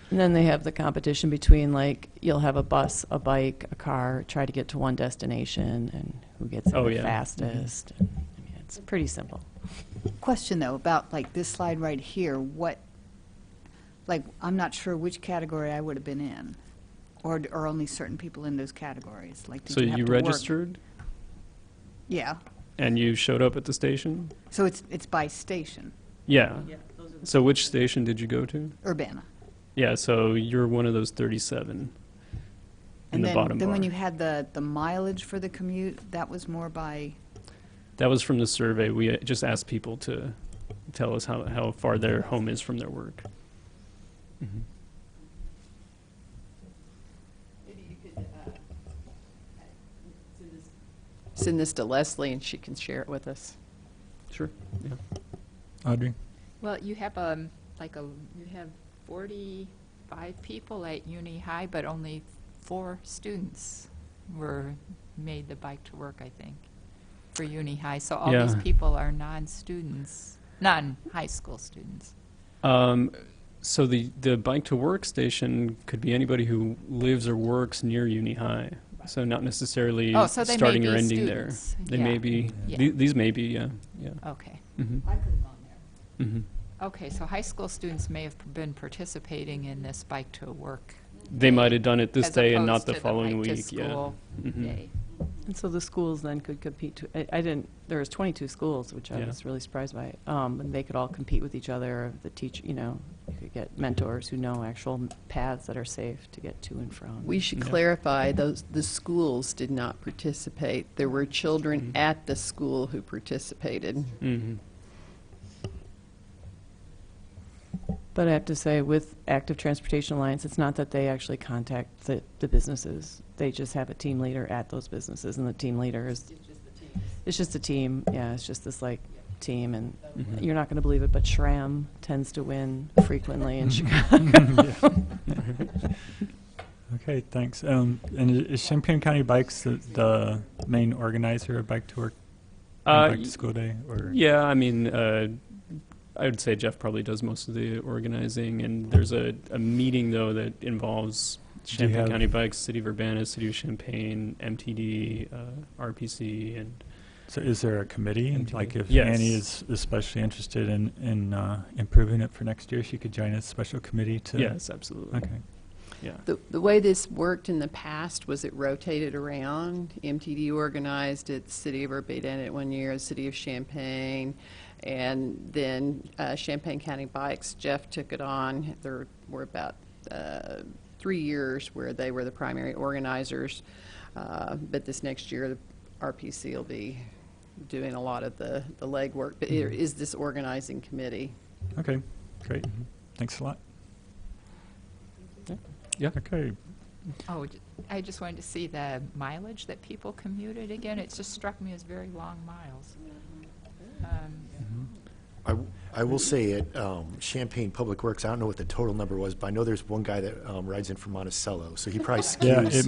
And then they have the competition between, like, you'll have a bus, a bike, a car, try to get to one destination, and who gets there
Oh,
the
yeah.
fastest. I mean, it's pretty simple.
Question, though, about like this slide right here, I'm not sure which category I would have been in, or only certain people in those categories, like, did
So
you have
you
to work?
registered
Yeah,
and you showed up at the station?
so it's by station,
Yeah. So which station did you go to?
Urbana.
Yeah, so you're one of those 37 in
And
the
then,
bottom
then
bar.
when you had the mileage for the commute, that was more by,
That was from the survey. We just asked people to tell us how far their home is from their work. Mhm.
Maybe you could send this to Leslie and she can share it with us.
Sure. Yeah.
Audrey?
Well, you have you have 45 people at Uni High, but only 4 students made the bike to work, I think, for Uni High. So all these
Yeah.
people are non-students, non-high school students.
So the bike to work station could be anybody who lives or works near Uni High. So not necessarily
Oh, so they may
starting or
be
ending
students.
there. They
Yeah.
may be.
Yeah.
These may be. Yeah. Yeah.
Okay.
Mm-hmm.
I could have gone there.
Mm-hmm.
Okay, so high school students may have been participating in this bike to work
They might have done it this
as
day and
opposed
not the
to
following
bike to
week. Yeah.
school
Mhm.
day.
And so the schools then could compete. I didn't. There was 22 schools, which I
Yeah.
was really surprised by. And they could all compete with each other. The teach, you could get mentors who know actual paths that are safe to get to and from.
We should
Yeah.
clarify, the schools did not participate. There were children at the school who participated.
Mm-hmm.
But I have to say, with Active Transportation Alliance, it's not that they actually contact the businesses. They just have a team leader at those businesses, and the team leader is. It's just a team. Yeah, it's just this like team, and
Mhm.
you're not going to believe it, but SRAM tends to win frequently in Chicago.
Okay, thanks. And is Champaign County Bikes the main organizer of Bike to Work and Bike to School Day? Or
Yeah, I mean, I would say Jeff probably does most of the organizing, and there's a meeting, though, that involves
Do you
Champaign
have-
County Bikes, City of Urbana, City of Champaign, MTD, RPC, and
so is there a committee? And like if
Yes.
Annie is especially interested in improving it for next year, she could join a special committee to.
yes, absolutely.
Okay.
Yeah.
The way this worked in the past was it rotated around. MTD organized it, City of Urbana at one year, City of Champaign, and then Champaign County Bikes, Jeff took it on. There were about 3 years where they were the primary organizers, but this next year, the RPC will be doing a lot of the legwork, but there is this organizing committee.
Okay, great. Thanks a lot.
Yeah.
Okay.
Oh, I just wanted to see the mileage that people commuted again. It just struck me as very long miles.
I will say at Champaign Public Works, I don't know what the total number was, but I know there's one guy that rides in from Monticello, so he probably skews.
Yeah,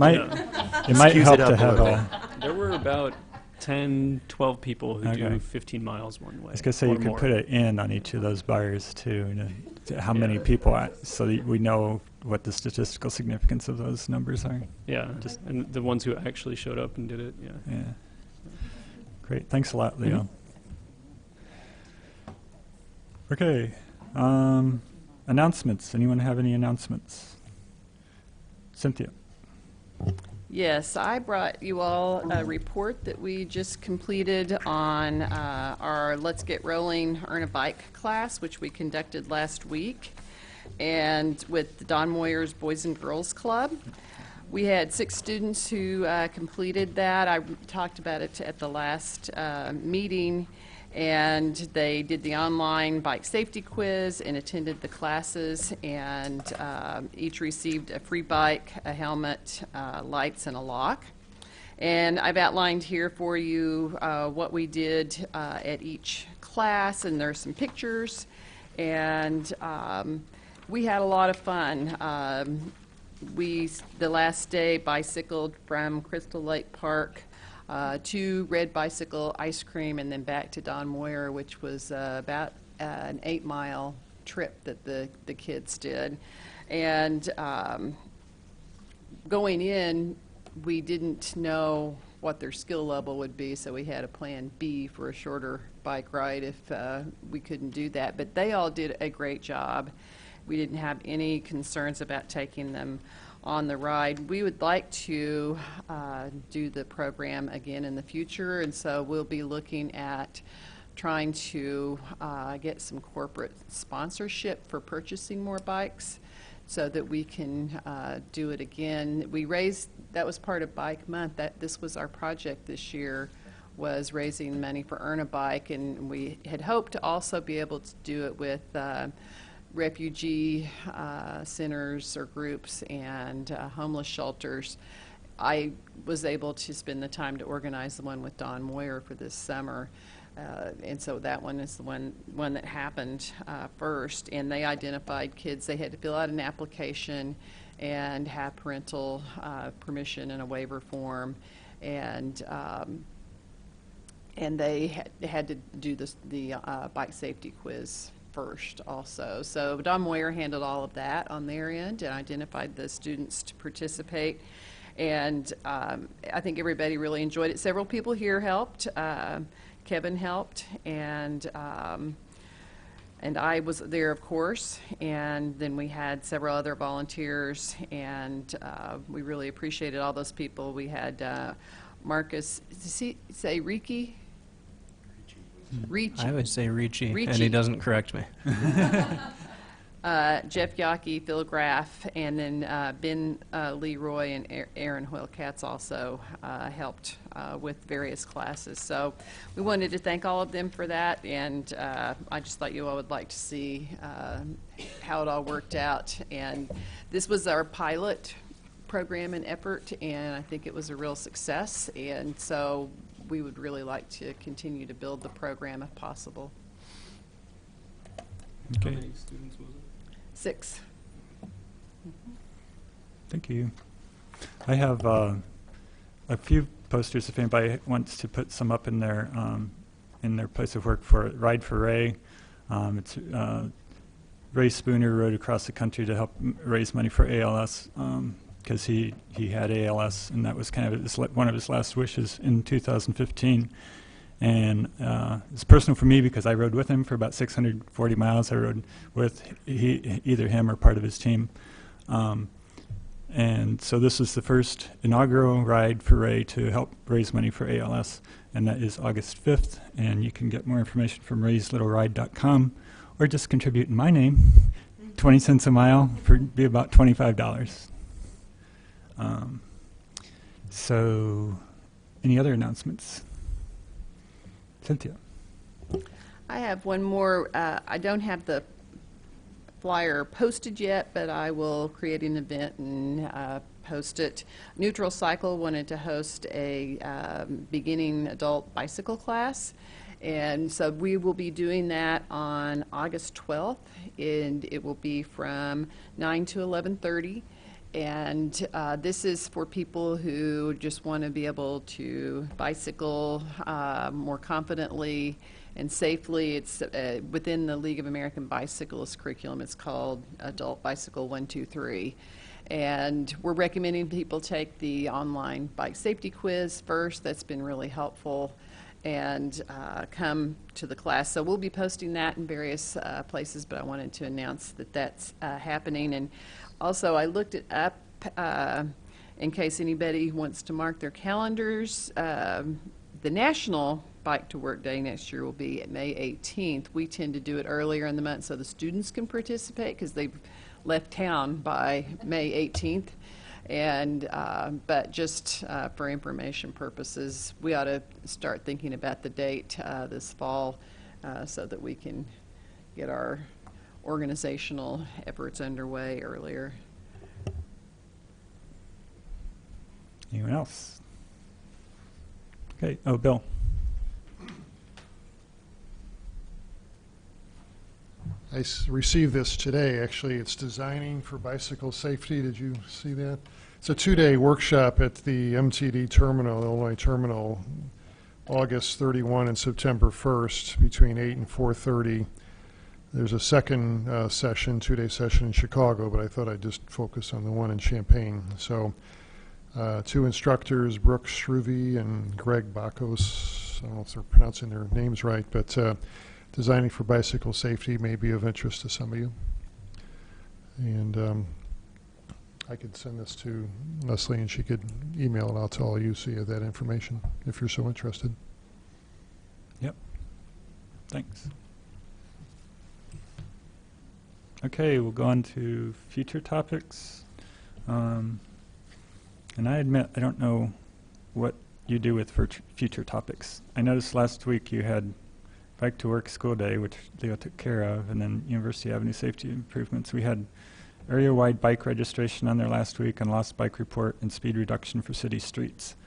it might
Skews
help
it up
to
a
have
little
a.
There were about 10, 12 people who
Okay.
do 15 miles one way.
I was gonna say
or
you could
more.
put it in on each of those bars too, to how many
Yeah.
people, so that we know what the statistical significance of those numbers are.
Yeah, and the ones who actually showed up and did it, yeah.
Yeah. Great. Thanks a lot, Leo. Okay. Announcements. Anyone have any announcements? Cynthia.
Yes, I brought you all a report that we just completed on our Let's Get Rolling Earn a Bike class, which we conducted last week, and with the Don Moyer's Boys and Girls Club. We had 6 students who completed that. I talked about it at the last meeting, And they did the online bike safety quiz and attended the classes, and each received a free bike, a helmet, lights, and a lock. And I've outlined here for you what we did at each class, and there's some pictures. And we had a lot of fun. The last day, bicycled from Crystal Lake Park to Red Bicycle Ice Cream, and then back to Don Moyer, which was about an 8-mile trip that the kids did. And going in, we didn't know what their skill level would be, so we had a plan B for a shorter bike ride if we couldn't do that. But they all did a great job. We didn't have any concerns about taking them on the ride. We would like to do the program again in the future, and so we'll be looking at trying to get some corporate sponsorship for purchasing more bikes so that we can do it again. We raised, that was part of Bike Month. This was our project this year, was raising money for Earn a Bike, and we had hoped to also be able to do it with refugee centers or groups and homeless shelters. I was able to spend the time to organize the one with Don Moyer for this summer. And so that one is the one that happened first. And they identified kids. They had to fill out an application and have parental permission and a waiver form. And they had to do the bike safety quiz first also. So Don Moyer handled all of that on their end and identified the students to participate. And I think everybody really enjoyed it. Several people here helped. Kevin helped, and I was there, of course. And then we had several other volunteers, and we really appreciated all those people. We had Marcus, did he say Ricci?
I would say Ricci, and
Ricci.
he doesn't correct me.
Jeff Yockey, Phil Graff, and then Ben Leroy and Aaron Hoyle-Katz also helped with various classes. So we wanted to thank all of them for that, and I just thought you all would like to see how it all worked out. And this was our pilot program and effort, and I think it was a real success, and so we would really like to continue to build the program if possible.
How
Okay.
many students was it?
6.
Thank you. I have a few posters if anybody wants to put some up in their place of work for Ride for Ray. It's Ray Spooner rode across the country to help raise money for ALS because he had ALS, and that was kind of one of his last wishes in 2015. And it's personal for me because I rode with him for about 640 miles. I rode with either him or part of his team. And so this is the first inaugural ride for Ray to help raise money for ALS, and that is August 5th. And you can get more information from rayslittlерide.com or just contribute in my name, 20 cents a mile, for be about $25. So any other announcements? Cynthia.
I have one more. I don't have the flyer posted yet, but I will create an event and post it. Neutral Cycle wanted to host a beginning adult bicycle class, and so we will be doing that on August 12th, and it will be from 9 to 11:30. And this is for people who just want to be able to bicycle more confidently and safely. It's within the League of American Bicyclists curriculum. It's called Adult Bicycle 1, 2, 3. And we're recommending people take the online bike safety quiz first. That's been really helpful. And come to the class. So we'll be posting that in various places, but I wanted to announce that that's happening. And also, I looked it up in case anybody wants to mark their calendars. The National Bike to Work Day next year will be at May 18th. We tend to do it earlier in the month so the students can participate because they've left town by May 18th. And, but just for information purposes, we ought to start thinking about the date this fall so that we can get our organizational efforts underway earlier.
Anyone else? Okay. Oh, Bill.
I received this today, actually. It's Designing for Bicycle Safety. Did you see that? It's a 2-day workshop at the MTD terminal, Illinois terminal, August 31 and September 1st between 8 and 4:30. There's a second session, 2-day session in Chicago, but I thought I'd just focus on the one in Champaign. So 2 instructors, Brooke Shruvey and Greg Bakos. I don't know if they're pronouncing their names right, but Designing for Bicycle Safety may be of interest to some of you. And I could send this to Leslie and she could email it out to all of you so you have that information if you're so interested.
Yep. Thanks. Okay, we'll go on to future topics. And I admit I don't know what you do with future topics. I noticed last week you had Bike to Work School Day, which Leo took care of, and then University Avenue safety improvements. We had area-wide bike registration on there last week, and lost bike report and speed reduction for city streets.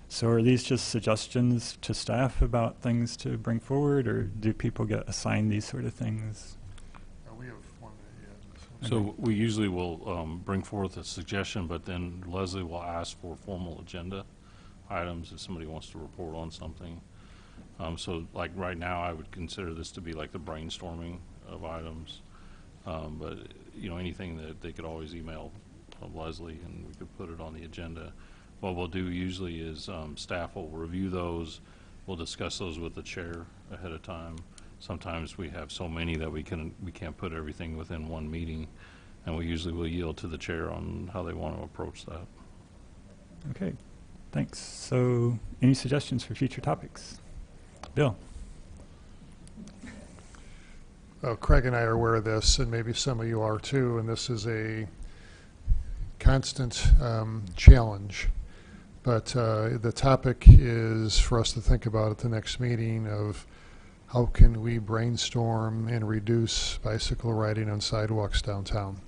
So are these just suggestions to staff about things to bring forward, or do people get assigned these sort of things?
We have one.
So we usually will bring forth a suggestion, but then Leslie will ask for formal agenda items if somebody wants to report on something. So like right now, I would consider this to be like the brainstorming of items. But you know, anything that they could always email Leslie and we could put it on the agenda. What we'll do usually is staff will review those. We'll discuss those with the chair ahead of time. Sometimes we have so many that we can't put everything within one meeting, and we usually will yield to the chair on how they want to approach that.
Okay, thanks. So any suggestions for future topics? Bill?
Well, Craig and I are aware of this, and maybe some of you are too, and this is a constant challenge. But the topic is for us to think about at the next meeting of how can we brainstorm and reduce bicycle riding on sidewalks downtown.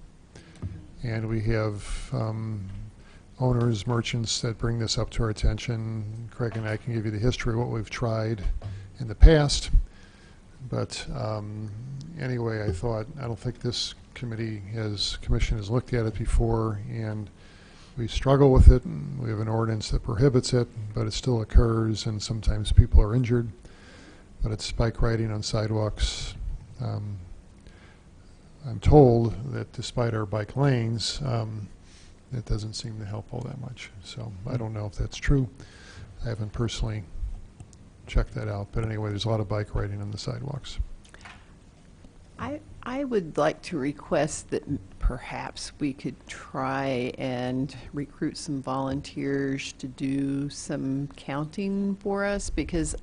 And we have owners, merchants that bring this up to our attention. Craig and I can give you the history of what we've tried in the past. But anyway, I don't think this commission has looked at it before, and we struggle with it. We have an ordinance that prohibits it, but it still occurs, and sometimes people are injured. But it's bike riding on sidewalks. I'm told that despite our bike lanes, it doesn't seem to help all that much. So I don't know if that's true. I haven't personally checked that out. But anyway, there's a lot of bike riding on the sidewalks.
I would like to request that perhaps we could try and recruit some volunteers to do some counting for us, because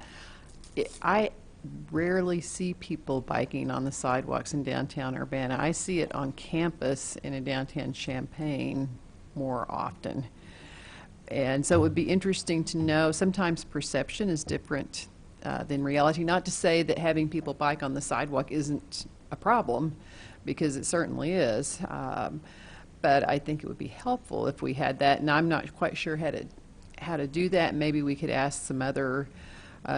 I rarely see people biking on the sidewalks in downtown Urbana. I see it on campus and in downtown Champaign more often. And so it would be interesting to know, sometimes perception is different than reality. Not to say that having people bike on the sidewalk isn't a problem, because it certainly is. But I think it would be helpful if we had that, and I'm not quite sure how to do that. Maybe we could ask some other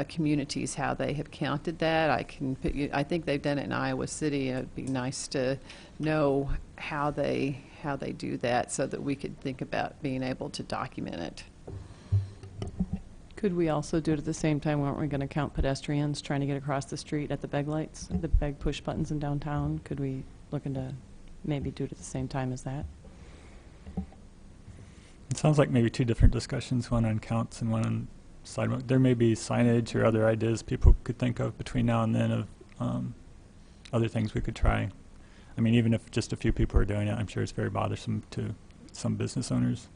communities how they have counted that. I think they've done it in Iowa City. It'd be nice to know how they do that, so that we could think about being able to document it.
Could we also do it at the same time? Weren't we going to count pedestrians trying to get across the street at the beg lights, the beg push buttons in downtown? Could we look into maybe do it at the same time as that?
It sounds like maybe two different discussions, one on counts and one on sidewalk. There may be signage or other ideas people could think of between now and then of other things we could try. I mean, even if just a few people are doing it, I'm sure it's very bothersome to some business owners.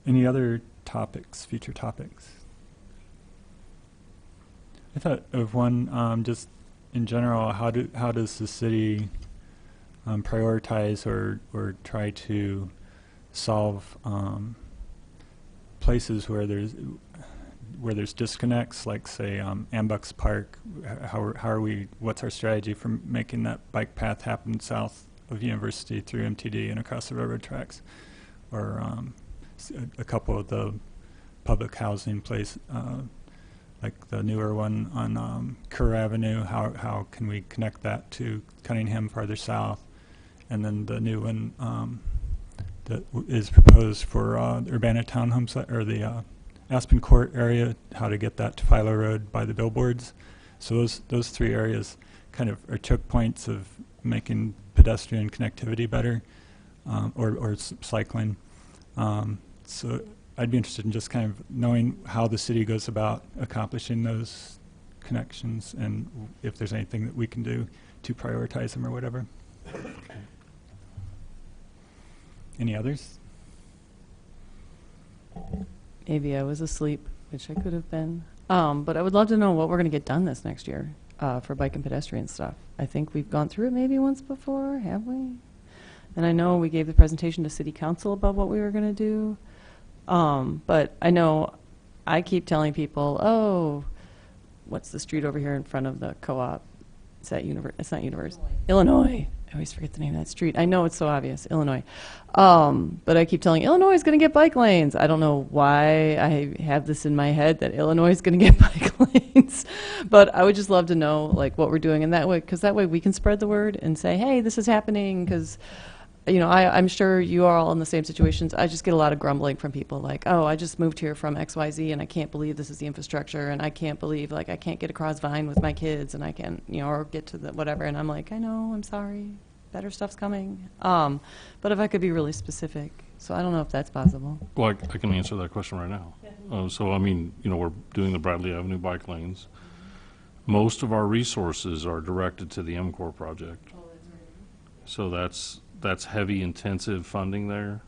Any other topics, future topics? I thought of one, just in general, how does the city prioritize or try to solve places where there's disconnects, like say Ambucks Park. How are we? What's our strategy for making that bike path happen south of University through MTD and across the railroad tracks, or a couple of the public housing place, like the newer one on Kerr Avenue. How can we connect that to Cunningham farther south, and then the new one that is proposed for the Urbana Townhome site, or the Aspen Court area, how to get that to Philo Road by the billboards. So those three areas kind of are choke points of making pedestrian connectivity better, or cycling. So I'd be interested in just kind of knowing how the city goes about accomplishing those connections, and if there's anything that we can do to prioritize them or whatever. Any others?
Maybe I was asleep, which I could have been. But I would love to know what we're going to get done this next year for bike and pedestrian stuff. I think we've gone through it maybe once before, have we? And I know we gave the presentation to City Council about what we were going to do. But I know I keep telling people, oh, what's the street over here in front of the co-op? Is that it's not University. Illinois. I always forget the name of that street. I know it's so obvious, Illinois. But I keep telling Illinois is going to get bike lanes. I don't know why I have this in my head that Illinois is going to get bike lanes. But I would just love to know like what we're doing in that way, because that way we can spread the word and say, hey, this is happening. Because you know, I'm sure you are all in the same situations. I just get a lot of grumbling from people like, oh, I just moved here from XYZ and I can't believe this is the infrastructure, and I can't believe like I can't get across Vine with my kids, and I can't, you know, or get to the whatever. And I'm like, I know, I'm sorry. Better stuff's coming. But if I could be really specific. So I don't know if that's possible.
Well, I can answer that question right now. So, I mean, you know, we're doing the Bradley Avenue bike lanes. Most of our resources are directed to the MCOR project. So that's heavy, intensive funding there.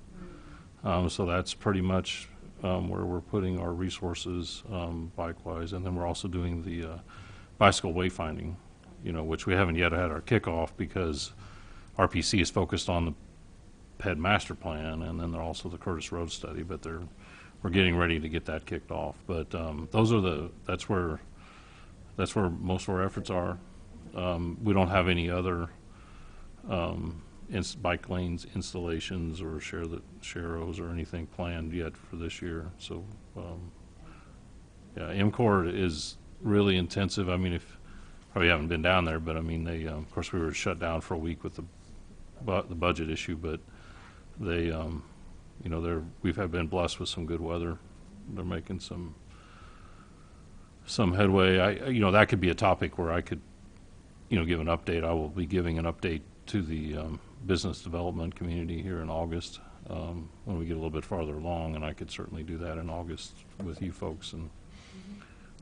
So that's pretty much where we're putting our resources bike-wise. And then we're also doing the bicycle wayfinding, you know, which we haven't yet had our kickoff because RPC is focused on the PED master plan, and then also the Curtis Road study, but we're getting ready to get that kicked off. But that's where most of our efforts are. We don't have any other bike lanes installations or sharrows or anything planned yet for this year. So yeah, MCOR is really intensive. I mean, if probably haven't been down there, but I mean, they of course we were shut down for a week with the budget issue, but they you know, we've been blessed with some good weather. They're making some headway. You know, that could be a topic where I could, you know, give an update. I will be giving an update to the business development community here in August when we get a little bit farther along, and I could certainly do that in August with you folks. And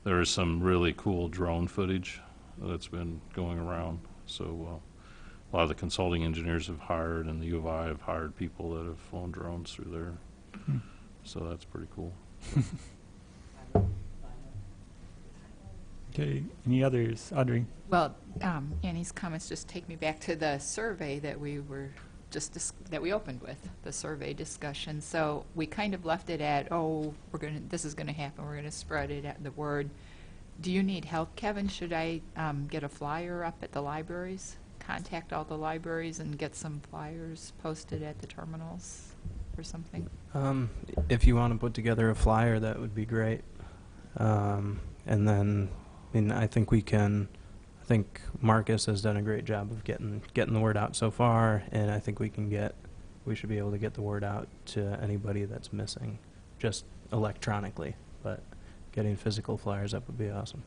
there is some really cool drone footage that's been going around. So a lot of the consulting engineers have hired, and the U of I have hired people that have flown drones through there.
Mm-hmm.
So that's pretty cool.
Okay, any others? Audrey?
Well, Annie's comments just take me back to the survey that we were that we opened with, the survey discussion. So we kind of left it at, oh, this is gonna happen, we're gonna spread it at the word. Do you need help, Kevin? Should I get a flyer up at the libraries? Contact all the libraries and get some flyers posted at the terminals or something?
If you want to put together a flyer, that would be great. And then, I mean, I think Marcus has done a great job of getting the word out so far, and I think we should be able to get the word out to anybody that's missing, just electronically, but getting physical flyers up would be awesome.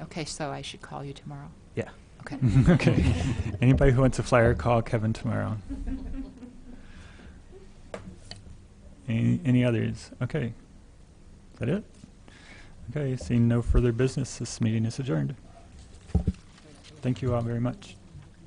Okay, so I should call you tomorrow?
Yeah.
Okay.
Okay. Anybody who wants a flyer, call Kevin tomorrow. Any others? Okay. Is that it? Okay, seeing no further business, this meeting is adjourned. Thank you all very much.